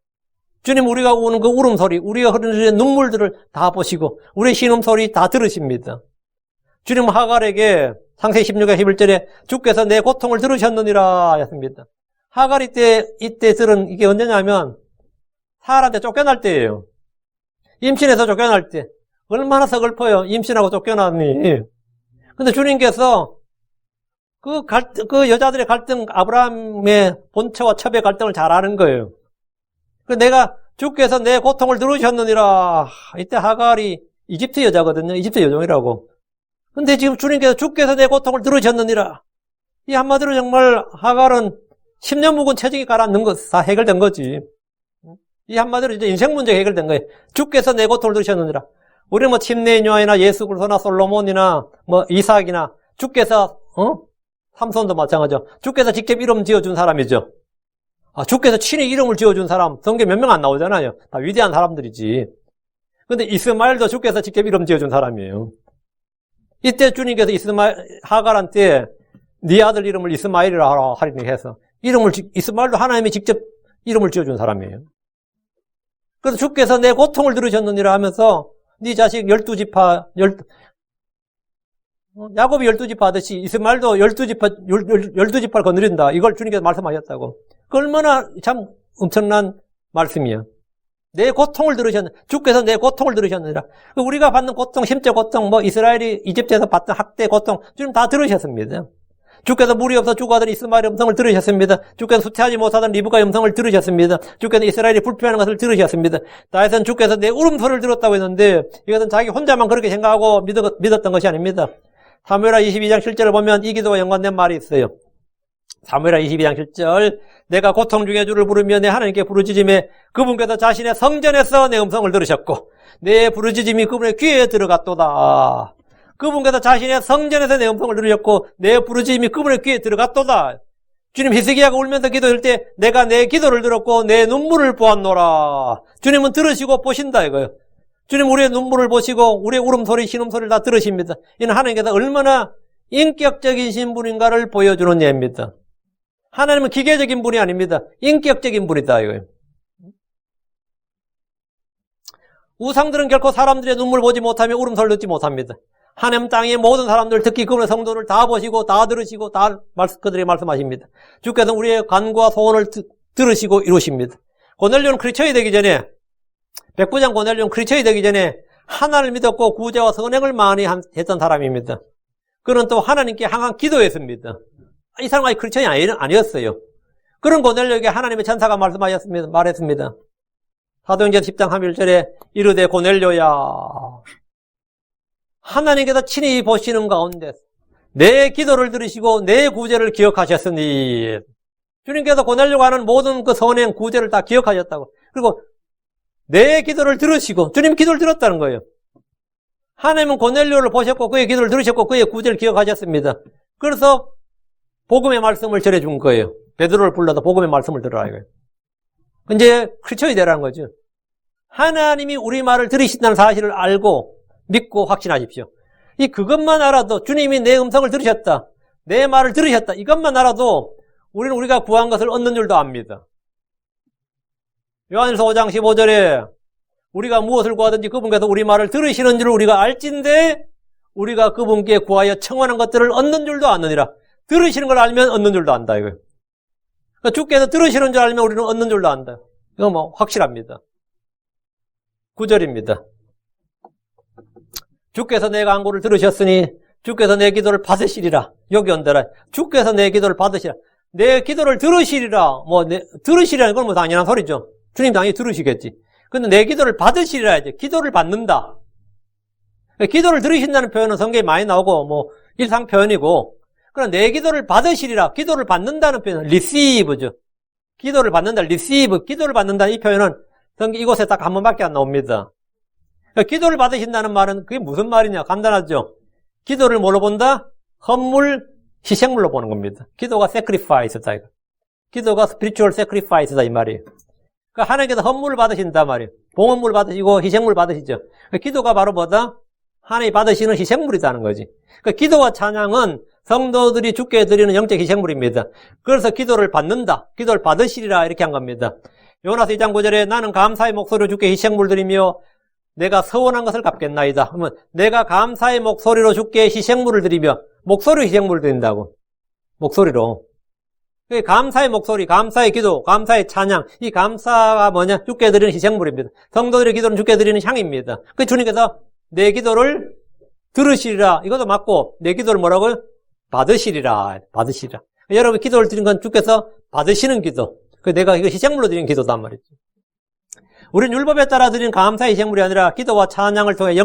주님, 우리가 우는 그 울음소리, 우리가 흐르는 눈물들을 다 보시고 우리의 신음소리 다 들으십니다. 주님 하갈에게 창세기 16장 11절에 주께서 내 고통을 들으셨느니라 하였습니다. 하갈이 이때 들은 이게 언제냐면 사람한테 쫓겨날 때예요. 임신해서 쫓겨날 때. 얼마나 서글퍼요. 임신하고 쫓겨나니. 근데 주님께서 그 여자들의 갈등, 아브라함의 본처와 첩의 갈등을 잘 아는 거예요. 내가 주께서 내 고통을 들으셨느니라. 이때 하갈이 이집트 여자거든요. 이집트 여종이라고. 근데 지금 주님께서 주께서 내 고통을 들으셨느니라. 이 한마디로 정말 하갈은 10년 묵은 체증이 가라앉는 것, 다 해결된 거지. 이 한마디로 이제 인생 문제가 해결된 거예요. 주께서 내 고통을 들으셨느니라. 우리는 뭐 침례인요한이나 예수 그리스도나 솔로몬이나 뭐 이삭이나 주께서 삼손도 마찬가지죠. 주께서 직접 이름 지어준 사람이죠. 주께서 친히 이름을 지어준 사람 성경 몇 명 안 나오잖아요. 다 위대한 사람들이지. 근데 이스마엘도 주께서 직접 이름 지어준 사람이에요. 이때 주님께서 하갈한테 네 아들 이름을 이스마엘이라 하리니 해서 이스마엘도 하나님이 직접 이름을 지어준 사람이에요. 그래서 주께서 내 고통을 들으셨느니라 하면서 네 자식 12지파 야곱이 12지파 하듯이 이스마엘도 12지파를 거느린다. 이걸 주님께서 말씀하셨다고. 그 얼마나 참 엄청난 말씀이에요. 내 고통을 주께서 내 고통을 들으셨느니라. 우리가 받는 고통, 심적 고통, 이스라엘이 이집트에서 받던 학대 고통, 주님 다 들으셨습니다. 주께서 물이 없어 죽어가던 이스마엘의 음성을 들으셨습니다. 주께서 수태하지 못하던 리브가의 음성을 들으셨습니다. 주께서 이스라엘이 불평하는 것을 들으셨습니다. 다윗은 주께서 내 울음소리를 들었다고 했는데 이것은 자기 혼자만 그렇게 생각하고 믿었던 것이 아닙니다. 사무엘하 22장 7절을 보면 이 기도와 연관된 말이 있어요. 사무엘하 22장 7절 내가 고통 중에 주를 부르며 내 하나님께 부르짖음에 그분께서 자신의 성전에서 내 음성을 들으셨고 내 부르짖음이 그분의 귀에 들어갔도다. 그분께서 자신의 성전에서 내 음성을 들으셨고 내 부르짖음이 그분의 귀에 들어갔도다. 주님 히스기야가 울면서 기도할 때 내가 내 기도를 들었고 내 눈물을 보았노라. 주님은 들으시고 보신다 이거예요. 주님 우리의 눈물을 보시고 우리의 울음소리 신음소리를 다 들으십니다. 이는 하나님께서 얼마나 인격적인 신분인가를 보여주는 예입니다. 하나님은 기계적인 분이 아닙니다. 인격적인 분이다 이거예요. 우상들은 결코 사람들의 눈물 보지 못하며 울음소리를 듣지 못합니다. 하나님 땅의 모든 사람들 특히 그분의 성도를 다 보시고 다 들으시고 다 그들에게 말씀하십니다. 주께서 우리의 간구와 소원을 들으시고 이루십니다. 고넬료는 크리스천이 되기 전에 백부장 고넬료는 크리스천이 되기 전에 하나님을 믿었고 구제와 선행을 많이 했던 사람입니다. 그는 또 하나님께 항상 기도했습니다. 이 사람은 아직 크리스천이 아니었어요. 그런 고넬료에게 하나님의 천사가 말했습니다. 사도행전 10장 31절에 이르되 고넬료야 하나님께서 친히 보시는 가운데 내 기도를 들으시고 내 구제를 기억하셨으니 주님께서 고넬료가 하는 모든 그 선행 구제를 다 기억하셨다고. 그리고 내 기도를 들으시고 주님 기도를 들었다는 거예요. 하나님은 고넬료를 보셨고 그의 기도를 들으셨고 그의 구제를 기억하셨습니다. 그래서 복음의 말씀을 전해준 거예요. 베드로를 불러서 복음의 말씀을 들으라 이거예요. 이제 크리스천이 되라는 거죠. 하나님이 우리 말을 들으신다는 사실을 알고 믿고 확신하십시오. 그것만 알아도 주님이 내 음성을 들으셨다. 내 말을 들으셨다. 이것만 알아도 우리는 우리가 구한 것을 얻는 줄도 압니다. 요한일서 5장 15절에 우리가 무엇을 구하든지 그분께서 우리 말을 들으시는 줄 우리가 알진데 우리가 그분께 구하여 청하는 것들을 얻는 줄도 아느니라. 들으시는 걸 알면 얻는 줄도 안다 이거예요. 그러니까 주께서 들으시는 줄 알면 우리는 얻는 줄도 안다. 이거 확실합니다. 9절입니다. 주께서 내 간구를 들으셨으니 주께서 내 기도를 받으시리라. 여기 온더라. 주께서 내 기도를 받으시라. 내 기도를 들으시리라. 들으시리라는 건 당연한 소리죠. 주님 당연히 들으시겠지. 근데 내 기도를 받으시리라 해야지. 기도를 받는다. 기도를 들으신다는 표현은 성경에 많이 나오고 일상 표현이고 그럼 내 기도를 받으시리라. 기도를 받는다는 표현은 receive죠. 기도를 받는다. receive. 기도를 받는다. 이 표현은 성경 이곳에 딱 한 번밖에 안 나옵니다. 기도를 받으신다는 말은 그게 무슨 말이냐? 간단하죠. 기도를 뭘로 본다? 헌물 희생물로 보는 겁니다. 기도가 sacrifice다, 이거. 기도가 spiritual sacrifice다, 이 말이에요. 그러니까 하나님께서 헌물을 받으신단 말이에요. 봉헌물 받으시고 희생물 받으시죠. 그러니까 기도가 바로 뭐다? 하나님이 받으시는 희생물이라는 거지. 그러니까 기도와 찬양은 성도들이 주께 드리는 영적 희생물입니다. 그래서 기도를 받는다. 기도를 받으시리라 이렇게 한 겁니다. 요나서 2장 9절에 나는 감사의 목소리로 주께 희생물 드리며 내가 서원한 것을 갚겠나이다. 그러면 내가 감사의 목소리로 주께 희생물을 드리며 목소리로 희생물을 드린다고. 목소리로. 감사의 목소리, 감사의 기도, 감사의 찬양. 이 감사가 뭐냐? 주께 드리는 희생물입니다. 성도들의 기도는 주께 드리는 향입니다. 그 주님께서 내 기도를 들으시리라. 이것도 맞고 내 기도를 뭐라고요? 받으시리라. 받으시리라. 여러분 기도를 드린 건 주께서 받으시는 기도. 내가 이거 희생물로 드린 기도단 말이죠. 우리는 율법에 따라 드린 감사의 희생물이 아니라 기도와 찬양을 통해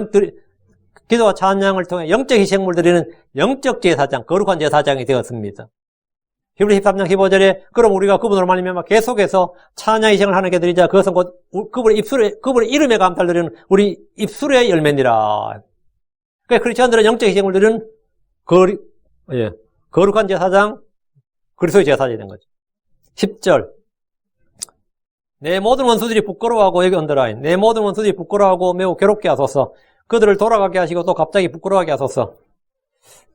영적 희생물 드리는 영적 제사장, 거룩한 제사장이 되었습니다. 히브리 13장 15절에 그럼 우리가 그분으로 말미암아 계속해서 찬양 희생을 하나님께 드리자. 그것은 곧 그분의 이름에 감사를 드리는 우리 입술의 열매니라. 그러니까 크리스천들은 영적 희생을 드리는 거룩한 제사장, 그리스도의 제사장이 된 거죠. 10절. 내 모든 원수들이 부끄러워하고, 여기 언더라인. 내 모든 원수들이 부끄러워하고 매우 괴롭게 하소서. 그들을 돌아가게 하시고 또 갑자기 부끄러워하게 하소서.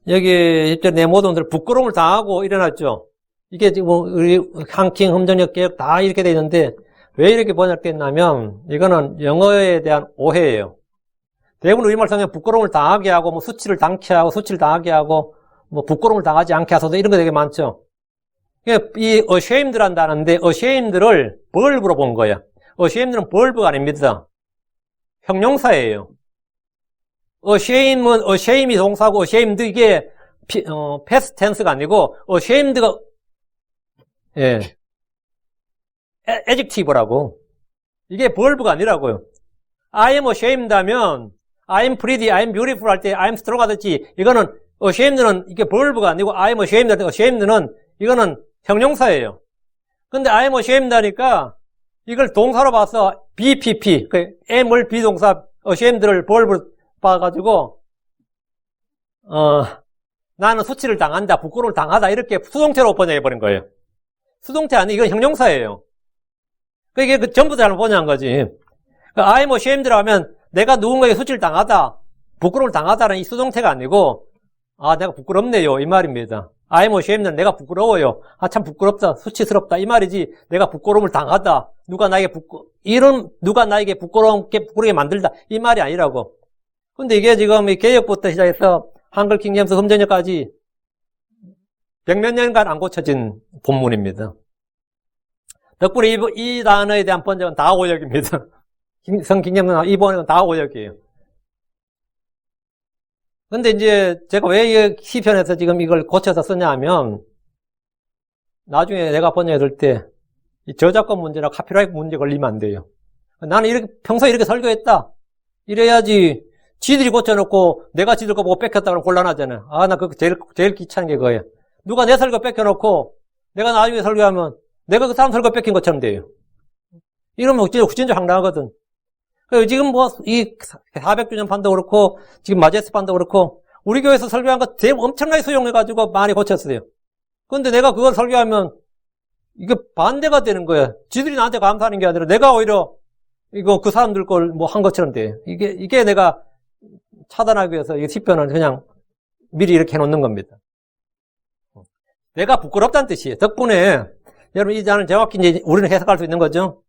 여기 10절 내 모든 원수들 부끄러움을 당하고 일어났죠. 이게 지금 우리 한킹, 험정력 개혁 다 이렇게 돼 있는데 왜 이렇게 번역됐냐면 이거는 영어에 대한 오해예요. 대부분 우리말 성경에 부끄러움을 당하게 하고 뭐 수치를 당케 하고 수치를 당하게 하고 뭐 부끄러움을 당하지 않게 하소서 이런 거 되게 많죠. 이 ashamed란다는데 ashamed를 벌브로 본 거예요. ashamed는 벌브가 아닙니다. 형용사예요. ashamed은 ashamed이 동사고 ashamed 이게 past tense가 아니고 ashamed가 adjective라고. 이게 벌브가 아니라고요. I am ashamed 하면 I'm pretty, I'm beautiful 할 때 I'm strong 하듯이 이거는 ashamed는 이게 벌브가 아니고 I am ashamed 할 때 ashamed는 이거는 형용사예요. 근데 I am ashamed 하니까 이걸 동사로 봐서 BPP, am을 비동사 ashamed를 벌브로 봐가지고 나는 수치를 당한다, 부끄러움을 당하다 이렇게 수동태로 번역해버린 거예요. 수동태 아니, 이건 형용사예요. 이게 전부 다 잘못 번역한 거지. I am ashamed라고 하면 내가 누군가에게 수치를 당하다, 부끄러움을 당하다는 이 수동태가 아니고 내가 부끄럽네요 이 말입니다. I am ashamed는 내가 부끄러워요. 참 부끄럽다, 수치스럽다 이 말이지 내가 부끄러움을 당하다, 누가 나에게 부끄럽게 만들다 이 말이 아니라고. 근데 이게 지금 이 개혁부터 시작해서 한글 킹제임스 흠전역까지 100몇 년간 안 고쳐진 본문입니다. 덕분에 이 단어에 대한 번역은 다 오역입니다. 성킹제임스 이 번역은 다 오역이에요. 근데 이제 제가 왜 이 시편에서 지금 이걸 고쳐서 쓰냐 하면 나중에 내가 번역해 줄 때 이 저작권 문제나 카피라이트 문제 걸리면 안 돼요. 나는 이렇게 평소에 이렇게 설교했다. 이래야지 지들이 고쳐놓고 내가 지들 거 보고 뺏겼다 그러면 곤란하잖아요. 나 그거 제일 귀찮은 게 그거예요. 누가 내 설교 뺏겨놓고 내가 나중에 설교하면 내가 그 사람 설교 뺏긴 것처럼 돼요. 이러면 진짜 황당하거든. 지금 이 400주년 판도 그렇고, 지금 마제스 판도 그렇고, 우리 교회에서 설교한 거 엄청나게 수용해가지고 많이 고쳤어요. 근데 내가 그걸 설교하면, 이게 반대가 되는 거야. 지들이 나한테 감사하는 게 아니라 내가 오히려, 그 사람들 걸 한 것처럼 돼. 이게 내가 차단하기 위해서 이 시편을 그냥 미리 이렇게 해놓는 겁니다. 내가 부끄럽다는 뜻이에요. 덕분에, 여러분 이 단어를 정확히 이제 우리는 해석할 수 있는 거죠.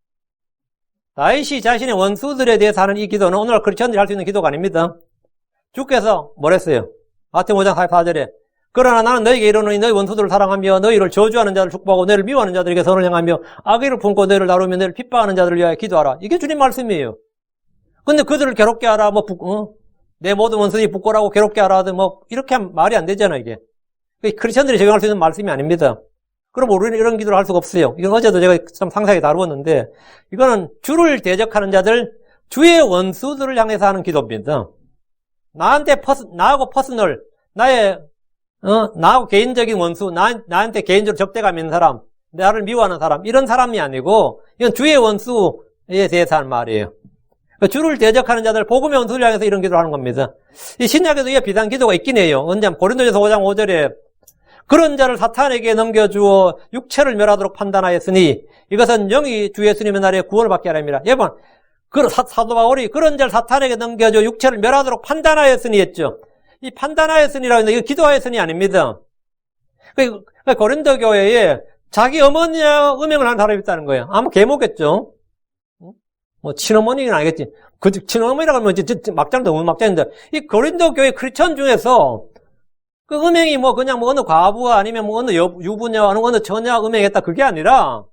다윗이 자신의 원수들에 대해서 하는 이 기도는 오늘날 크리스천들이 할 수 있는 기도가 아닙니다. 주께서 뭐랬어요? 마태복음 5장 44절에 그러나 나는 너희에게 이르노니 너희 원수들을 사랑하며 너희를 저주하는 자를 축복하고 너희를 미워하는 자들에게 선을 행하며 악의를 품고 너희를 다루며 너희를 핍박하는 자들을 위하여 기도하라. 이게 주님 말씀이에요. 근데 그들을 괴롭게 하라, 내 모든 원수들이 부끄러워하고 괴롭게 하라 하든 이렇게 하면 말이 안 되잖아, 이게. 크리스천들이 적용할 수 있는 말씀이 아닙니다. 그럼 우리는 이런 기도를 할 수가 없어요. 이건 어제도 제가 좀 상세하게 다루었는데, 이거는 주를 대적하는 자들, 주의 원수들을 향해서 하는 기도입니다. 나하고 퍼스널, 나하고 개인적인 원수, 나한테 개인적으로 적대감 있는 사람, 나를 미워하는 사람, 이런 사람이 아니고, 이건 주의 원수에 대해서 하는 말이에요. 주를 대적하는 자들, 복음의 원수를 향해서 이런 기도를 하는 겁니다. 이 신약에도 이게 비슷한 기도가 있긴 해요. 언제 고린도전서 5장 5절에 그런 자를 사탄에게 넘겨주어 육체를 멸하도록 판단하였으니 이것은 영이 주 예수님의 날에 구원을 받게 하랍니다. 여러분, 사도 바울이 그런 자를 사탄에게 넘겨주어 육체를 멸하도록 판단하였으니 했죠. 이 판단하였으니라고 했는데 이거 기도하였으니 아닙니다. 고린도 교회에 자기 어머니와 음행을 한 사람이 있다는 거예요. 아마 계모겠죠. 뭐 친어머니는 아니겠지. 그 친어머니라고 하면 막장 너무 막장인데 이 고린도 교회 크리스천 중에서 그 음행이 뭐 그냥 뭐 어느 과부가 아니면 뭐 어느 유부녀 어느 처녀 음행했다 그게 아니라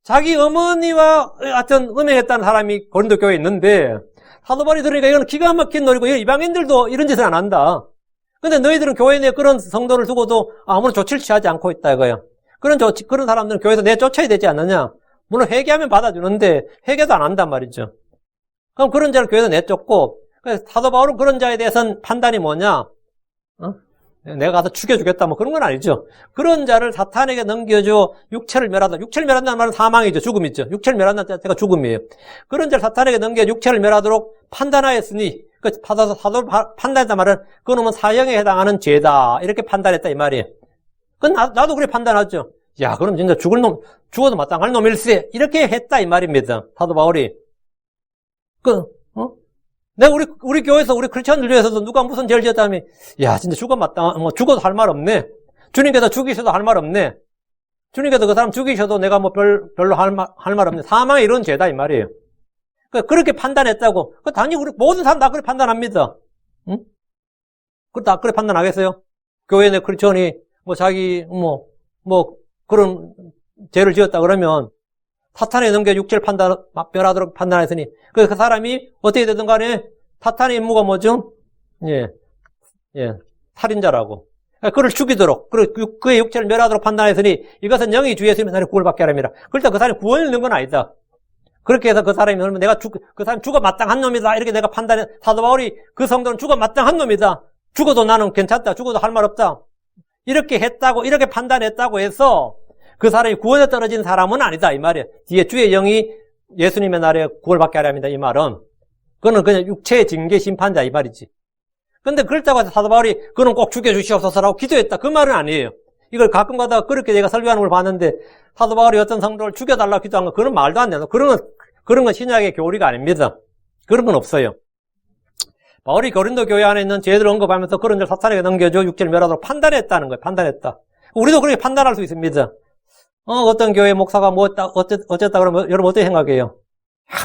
자기 어머니와 하여튼 음행했다는 사람이 고린도 교회에 있는데 사도 바울이 들으니까 이건 기가 막힌 놀이고 이방인들도 이런 짓을 안 한다. 근데 너희들은 교회 내에 그런 성도를 두고도 아무런 조치를 취하지 않고 있다 이거예요. 그런 사람들은 교회에서 내쫓아야 되지 않느냐. 물론 회개하면 받아주는데 회개도 안 한단 말이죠. 그럼 그런 자를 교회에서 내쫓고 사도 바울은 그런 자에 대해서는 판단이 뭐냐? 내가 가서 죽여주겠다 뭐 그런 건 아니죠. 그런 자를 사탄에게 넘겨줘 육체를 멸한다. 육체를 멸한다는 말은 사망이죠. 죽음이죠. 육체를 멸한다는 자체가 죽음이에요. 그런 자를 사탄에게 넘겨 육체를 멸하도록 판단하였으니 사도 판단했단 말은 그놈은 사형에 해당하는 죄다 이렇게 판단했다 이 말이에요. 나도 그래 판단하죠. 야 그럼 진짜 죽어도 마땅할 놈일세 이렇게 했다 이 말입니다. 사도 바울이 내가 우리 교회에서 우리 크리스천들 중에서도 누가 무슨 죄를 지었다면 야 진짜 죽어도 할 말 없네. 주님께서 죽이셔도 할 말 없네. 주님께서 그 사람 죽이셔도 내가 뭐 별로 할 말 없네. 사망에 이런 죄다 이 말이에요. 그렇게 판단했다고. 당연히 우리 모든 사람 다 그렇게 판단합니다. 응? 다 그렇게 판단하겠어요? 교회 내 크리스천이 자기 그런 죄를 지었다 그러면 사탄에 넘겨 육체를 멸하도록 판단했으니 그 사람이 어떻게 되든 간에 사탄의 임무가 뭐죠? 살인자라고. 그를 죽이도록 그의 육체를 멸하도록 판단했으니 이것은 영이 주 예수님의 날에 구원을 받게 하랍니다. 그렇다 그 사람이 구원을 얻는 건 아니다. 그렇게 해서 그 사람이 그러면 그 사람이 죽어 마땅한 놈이다 이렇게 내가 판단해. 사도 바울이 그 성도는 죽어 마땅한 놈이다. 죽어도 나는 괜찮다. 죽어도 할 말 없다. 이렇게 판단했다고 해서 그 사람이 구원에 떨어진 사람은 아니다 이 말이에요. 뒤에 주의 영이 예수님의 날에 구원을 받게 하랍니다 이 말은. 그거는 그냥 육체의 징계 심판자 이 말이지. 근데 그렇다고 해서 사도 바울이 그는 꼭 죽여주시옵소서라고 기도했다 그 말은 아니에요. 이걸 가끔가다 그렇게 내가 설교하는 걸 봤는데 사도 바울이 어떤 성도를 죽여달라고 기도한 거 그건 말도 안 돼요. 그런 건 신약의 교리가 아닙니다. 그런 건 없어요. 바울이 고린도 교회 안에 있는 죄들을 언급하면서 그런 걸 사탄에게 넘겨줘 육체를 멸하도록 판단했다는 거예요. 판단했다. 우리도 그렇게 판단할 수 있습니다. 어떤 교회 목사가 어쨌다 그러면 여러분 어떻게 생각해요?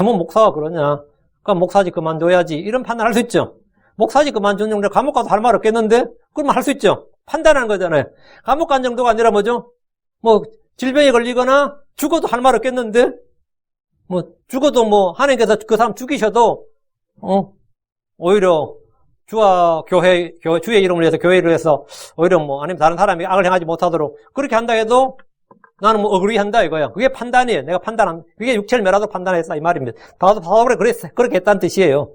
뭐 목사가 그러냐? 그럼 목사직 그만둬야지. 이런 판단할 수 있죠. 목사직 그만두는 정도 감옥 가서 할 말 없겠는데? 그러면 할 수 있죠. 판단하는 거잖아요. 감옥 간 정도가 아니라 뭐죠? 질병에 걸리거나 죽어도 할 말 없겠는데? 죽어도 하나님께서 그 사람 죽이셔도, 오히려 주의 이름을 위해서 교회를 해서 오히려 아니면 다른 사람이 악을 행하지 못하도록 그렇게 한다 해도 나는 억울해한다 이거야. 그게 판단이에요. 내가 그게 육체를 멸하도록 판단했다 이 말입니다. 바울이 그렇게 했다는 뜻이에요.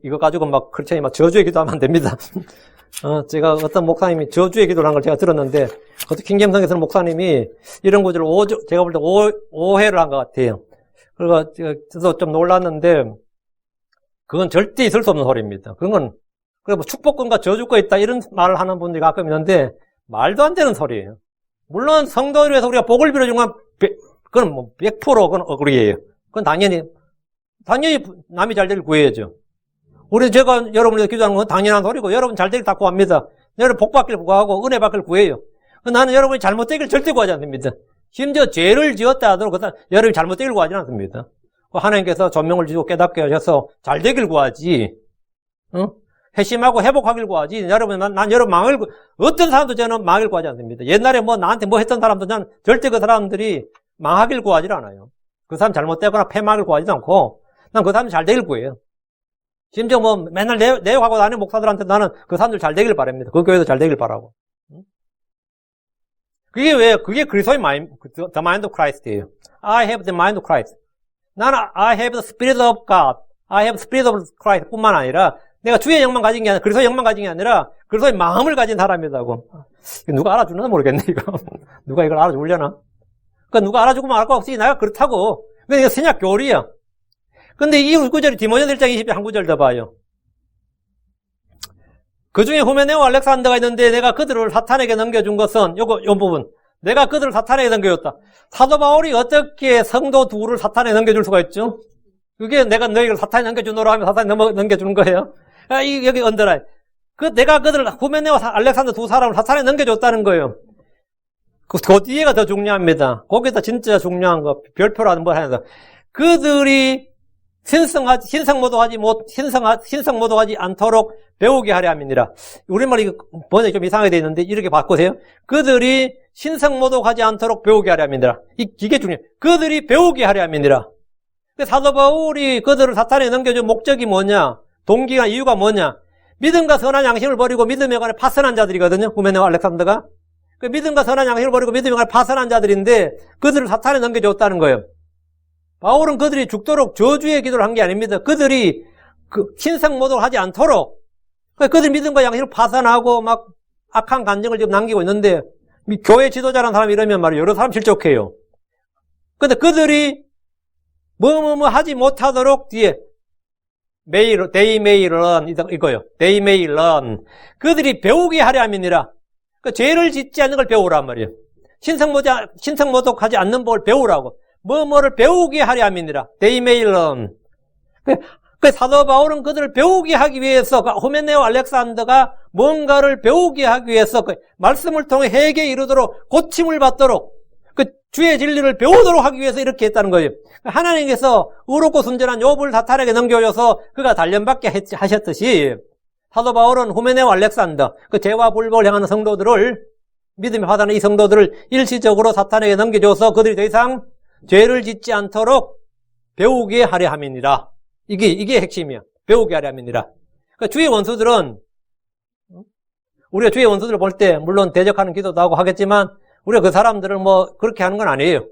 이거 가지고 크리스천이 저주의 기도하면 안 됩니다. 제가 어떤 목사님이 저주의 기도를 한 걸 제가 들었는데, 그것도 킹잼성에서는 목사님이 이런 구절을 제가 볼 때 오해를 한 것 같아요. 그래서 좀 놀랐는데, 그건 절대 있을 수 없는 소리입니다. 그건, 축복권과 저주권 있다, 이런 말을 하는 분들이 가끔 있는데, 말도 안 되는 소리예요. 물론 성도를 위해서 우리가 복을 빌어주는 건, 그건 100% 그건 억울이에요. 그건 당연히 남이 잘 되길 구해야죠. 제가 여러분에게 기도하는 건 당연한 소리고, 여러분 잘 되길 다 구합니다. 여러분 복 받길 구하고, 은혜 받길 구해요. 나는 여러분이 잘못되길 절대 구하지 않습니다. 심지어 죄를 지었다 하더라도 여러분이 잘못되길 구하지 않습니다. 하나님께서 조명을 주시고 깨닫게 하셔서 잘 되길 구하지, 회심하고 회복하길 구하지, 난 여러분 어떤 사람도 저는 망하길 구하지 않습니다. 옛날에 나한테 했던 사람도 저는 절대 그 사람들이 망하길 구하지 않아요. 그 사람 잘못되거나 패망을 구하지도 않고, 난 그 사람 잘 되길 구해요. 심지어 맨날 내욕하고 다니는 목사들한테 나는 그 사람들 잘 되길 바랍니다. 그 교회도 잘 되길 바라고. 그게 그리스도의 the mind of Christ예요. I have the mind of Christ. 나는 I have the spirit of God. I have the spirit of Christ 뿐만 아니라 내가 주의 영만 가진 게 아니라 그리스도의 영만 가진 게 아니라 그리스도의 마음을 가진 사람이라고. 누가 알아주나 모르겠네 이거. 누가 이걸 알아주려나? 누가 알아주고만 알 거 없이 내가 그렇다고. 이거 신약 교리야. 근데 이 구절이 디모데 1장 20절 한 구절 더 봐요. 그 중에 후메네오 알렉산더가 있는데 내가 그들을 사탄에게 넘겨준 것은 요 부분. 내가 그들을 사탄에게 넘겨줬다. 사도 바울이 어떻게 성도 둘을 사탄에 넘겨줄 수가 있죠? 그게 내가 너희를 사탄에 넘겨주노라 하면 사탄에 넘겨주는 거예요. 여기 언더라인. 내가 그들을 후메네오 알렉산더 두 사람을 사탄에 넘겨줬다는 거예요. 그 뒤에가 더 중요합니다. 거기서 진짜 중요한 거, 별표라는 뭘 하면서. 그들이 신성모독하지 않도록 배우게 하려 함이니라. 우리말이 번역이 좀 이상하게 되어 있는데, 이렇게 바꾸세요. 그들이 신성모독하지 않도록 배우게 하려 함이니라. 이게 중요해요. 그들이 배우게 하려 함이니라. 사도 바울이 그들을 사탄에 넘겨준 목적이 뭐냐? 동기가, 이유가 뭐냐? 믿음과 선한 양심을 버리고 믿음에 관해 파선한 자들이거든요. 후메네오 알렉산더가. 그 믿음과 선한 양심을 버리고 믿음에 관해 파선한 자들인데 그들을 사탄에 넘겨줬다는 거예요. 바울은 그들이 죽도록 저주의 기도를 한 게 아닙니다. 그들이 신성모독을 하지 않도록 그들이 믿음과 양심을 파산하고 막 악한 간증을 지금 남기고 있는데 교회 지도자라는 사람이 이러면 말이에요. 여러 사람 실족해요. 근데 그들이 하지 못하도록 뒤에 they may learn 이거요. they may learn 그들이 배우게 하려 함이니라. 죄를 짓지 않는 걸 배우란 말이에요. 신성모독하지 않는 법을 배우라고. 뭐를 배우게 하려 함이니라. they may learn. 그 사도 바울은 그들을 배우게 하기 위해서 후메네오 알렉산더가 뭔가를 배우게 하기 위해서 그 말씀을 통해 회개에 이르도록 고침을 받도록 그 주의 진리를 배우도록 하기 위해서 이렇게 했다는 거예요. 하나님께서 의롭고 순전한 욥을 사탄에게 넘겨줘서 그가 단련받게 하셨듯이 사도 바울은 후메네오 알렉산더 그 죄와 불법을 향하는 성도들을 믿음에 받아는 이 성도들을 일시적으로 사탄에게 넘겨줘서 그들이 더 이상 죄를 짓지 않도록 배우게 하려 함이니라. 이게 핵심이야. 배우게 하려 함이니라. 그러니까 주의 원수들은 우리가 주의 원수들을 볼 때 물론 대적하는 기도도 하고 하겠지만 우리가 그 사람들을 그렇게 하는 건 아니에요.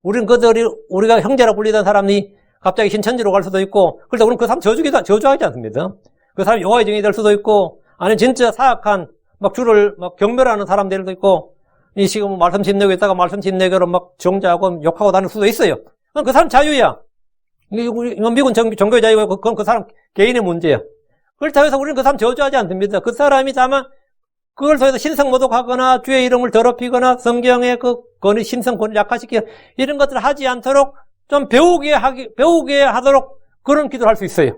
우리가 형제라 불리던 사람이 갑자기 신천지로 갈 수도 있고 그래서 우리는 그 사람 저주하지 않습니다. 그 사람이 여호와의 증인이 될 수도 있고 아니면 진짜 사악한 주를 경멸하는 사람들도 있고 이 지금 말씀 진내고 있다가 말씀 진내교로 정죄하고 욕하고 다닐 수도 있어요. 그건 그 사람 자유야. 미군 종교의 자유가 그건 그 사람 개인의 문제야. 그렇다고 해서 우리는 그 사람 저주하지 않습니다. 그 사람이 다만 그걸 통해서 신성모독하거나 주의 이름을 더럽히거나 성경의 신성권을 약화시키거나 이런 것들을 하지 않도록 좀 배우게 하도록 그런 기도를 할 수 있어요.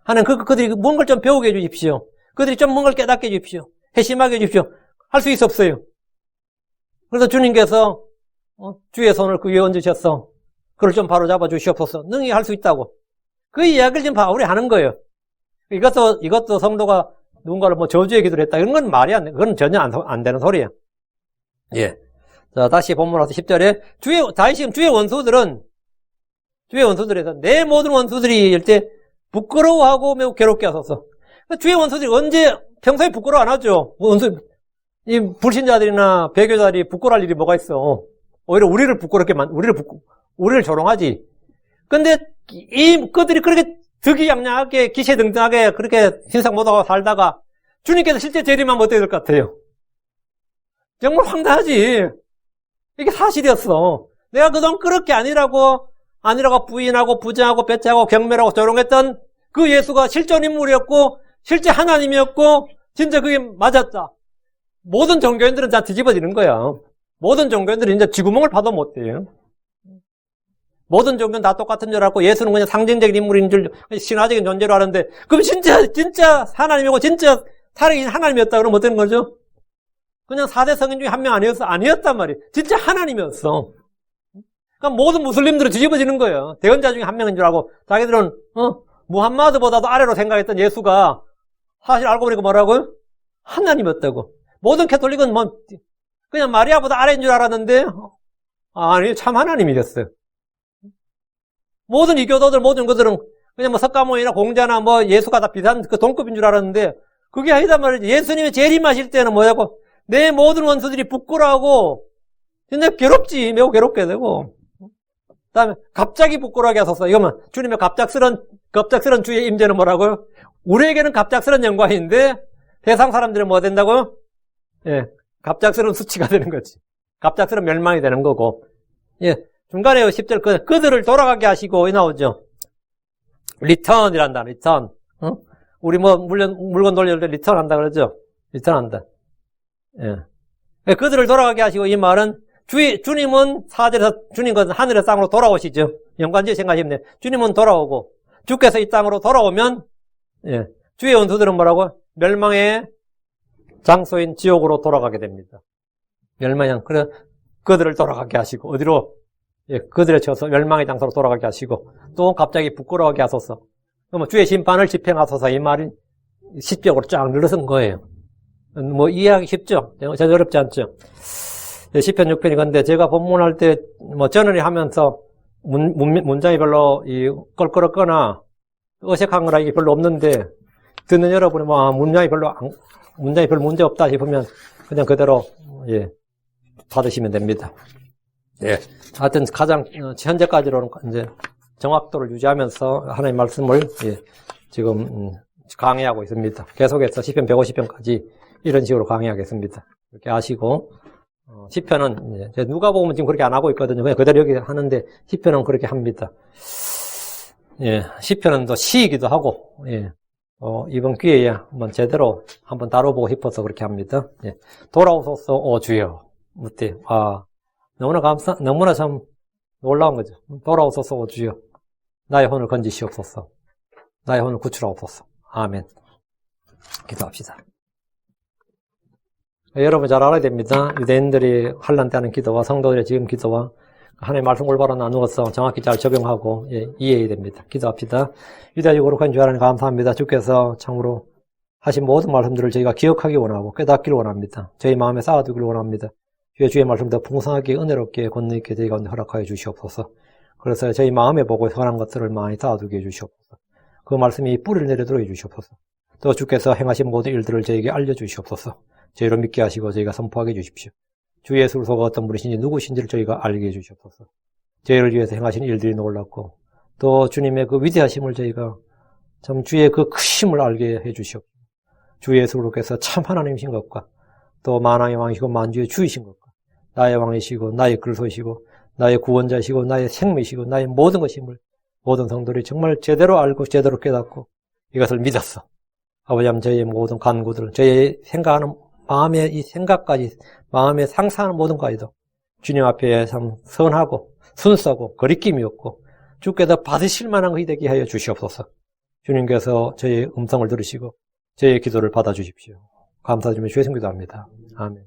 하는 그들이 뭔가를 좀 배우게 해주십시오. 그들이 좀 뭔가를 깨닫게 해주십시오. 회심하게 해주십시오. 할 수 있었어요. 그래서 주님께서 주의 손을 그 위에 얹으셨어. 그걸 좀 바로 잡아 주시옵소서. 능히 할 수 있다고. 그 이야기를 지금 바울이 하는 거예요. 이것도 성도가 누군가를 저주의 기도를 했다. 이런 건 말이 안 돼. 그건 전혀 안 되는 소리야. 예. 자, 다시 본문 와서 10절에 다시 주의 원수들에서 내 모든 원수들이 일 때 부끄러워하고 매우 괴롭게 하소서. 주의 원수들이 언제 평소에 부끄러워 안 하죠. 이 불신자들이나 배교자들이 부끄러워할 일이 뭐가 있어. 오히려 우리를 부끄럽게 우리를 조롱하지. 근데 그들이 그렇게 득이양양하게 기세등등하게 그렇게 신성모독하고 살다가 주님께서 실제 재림하면 어떻게 될 것 같아요? 정말 황당하지. 이게 사실이었어. 내가 그동안 그렇게 아니라고 부인하고 부정하고 배째하고 경멸하고 조롱했던 그 예수가 실존 인물이었고 실제 하나님이었고 진짜 그게 맞았다. 모든 종교인들은 다 뒤집어지는 거야. 모든 종교인들은 이제 쥐구멍을 파도 못해요. 모든 종교는 다 똑같은 줄 알고 예수는 그냥 상징적인 인물인 줄 신화적인 존재로 하는데 그럼 진짜 하나님이고 진짜 살아계신 하나님이었다 그러면 어떤 거죠? 그냥 4대 성인 중에 한 명 아니었단 말이에요. 진짜 하나님이었어. 그러니까 모든 무슬림들은 뒤집어지는 거예요. 대언자 중에 한 명인 줄 알고 자기들은 무함마드보다도 아래로 생각했던 예수가 사실 알고 보니까 뭐라고요? 하나님이었다고. 모든 캐톨릭은 그냥 마리아보다 아래인 줄 알았는데 아니 참 하나님이었어요. 모든 이교도들 모든 것들은 그냥 석가모니나 공자나 예수가 다 비슷한 그 동급인 줄 알았는데 그게 아니단 말이지. 예수님이 재림하실 때는 뭐냐고 내 모든 원수들이 부끄러워하고 진짜 괴롭지. 매우 괴롭게 되고 그다음에 갑자기 부끄러워하게 하소서. 이거면 주님의 갑작스런 주의 임재는 뭐라고요? 우리에게는 갑작스런 영광인데 세상 사람들은 뭐 된다고요? 예, 갑작스러운 수치가 되는 거지. 갑작스러운 멸망이 되는 거고. 예, 중간에 10절 그들을 돌아가게 하시고 이 나오죠. return이란다. return. 우리 물건 돌릴 때 리턴한다 그러죠? 리턴한다. 예. 그들을 돌아가게 하시고, 이 말은 주님은 사절에서 주님은 하늘의 땅으로 돌아오시죠. 연관지어 생각하시면 돼요. 주님은 돌아오고 주께서 이 땅으로 돌아오면 주의 원수들은 뭐라고? 멸망의 장소인 지옥으로 돌아가게 됩니다. 그래 그들을 돌아가게 하시고 어디로? 그들의 쳐서 멸망의 장소로 돌아가게 하시고 또 갑자기 부끄러워하게 하소서. 그러면 주의 심판을 집행하소서 이 말이 시적으로 쫙 늘어선 거예요. 뭐 이해하기 쉽죠? 전혀 어렵지 않죠? 시편 6편이 근데 제가 본문할 때 뭐 전원이 하면서 문장이 별로 껄끄럽거나 어색한 거나 이게 별로 없는데 듣는 여러분이 뭐 문장이 별 문제 없다 싶으면 그냥 그대로 받으시면 됩니다. 하여튼 가장 현재까지로는 이제 정확도를 유지하면서 하나님의 말씀을 지금 강의하고 있습니다. 계속해서 시편 150편까지 이런 식으로 강의하겠습니다. 이렇게 아시고 시편은 누가 보면 지금 그렇게 안 하고 있거든요. 그냥 그대로 여기 하는데 시편은 그렇게 합니다. 시편은 또 시이기도 하고 이번 기회에 한번 제대로 한번 다뤄보고 싶어서 그렇게 합니다. 돌아오소서 오 주여. 어때? 너무나 참 놀라운 거죠. 돌아오소서 오 주여. 나의 혼을 건지시옵소서. 나의 혼을 구출하옵소서. 아멘. 기도합시다. 여러분 잘 알아야 됩니다. 유대인들이 환란 때 하는 기도와 성도들의 지금 기도와 하나님의 말씀 올바로 나누어서 정확히 잘 적용하고 이해해야 됩니다. 기도합시다. 유대하고 거룩한 주 하나님 감사합니다. 주께서 참으로 하신 모든 말씀들을 저희가 기억하기 원하고 깨닫기를 원합니다. 저희 마음에 쌓아두기를 원합니다. 주의 말씀 더 풍성하게 은혜롭게 권능 있게 저희 가운데 허락하여 주시옵소서. 그래서 저희 마음에 보고 선한 것들을 많이 쌓아두게 해주시옵소서. 그 말씀이 뿌리를 내리도록 해주시옵소서. 또 주께서 행하신 모든 일들을 저에게 알려주시옵소서. 저희로 믿게 하시고 저희가 선포하게 해주십시오. 주 예수를 속아 어떤 분이신지 누구신지를 저희가 알게 해주시옵소서. 저희를 위해서 행하신 일들이 놀랍고 또 주님의 그 위대하심을 저희가 참 주의 그 크심을 알게 해주시옵소서. 주 예수로께서 참 하나님이신 것과 또 만왕의 왕이시고 만주의 주이신 것과 나의 왕이시고 나의 근소이시고 나의 구원자이시고 나의 생명이시고 나의 모든 것임을 모든 성도들이 정말 제대로 알고 제대로 깨닫고 이것을 믿었어. 아버지 하나님 저희의 모든 간구들 저희의 생각하는 마음의 이 생각까지 마음에 상상하는 모든 것까지도 주님 앞에 참 선하고 순수하고 거리낌이 없고 주께서 받으실 만한 것이 되게 하여 주시옵소서. 주님께서 저희의 음성을 들으시고 저희의 기도를 받아주십시오. 감사드리며 주의 성기도합니다. 아멘.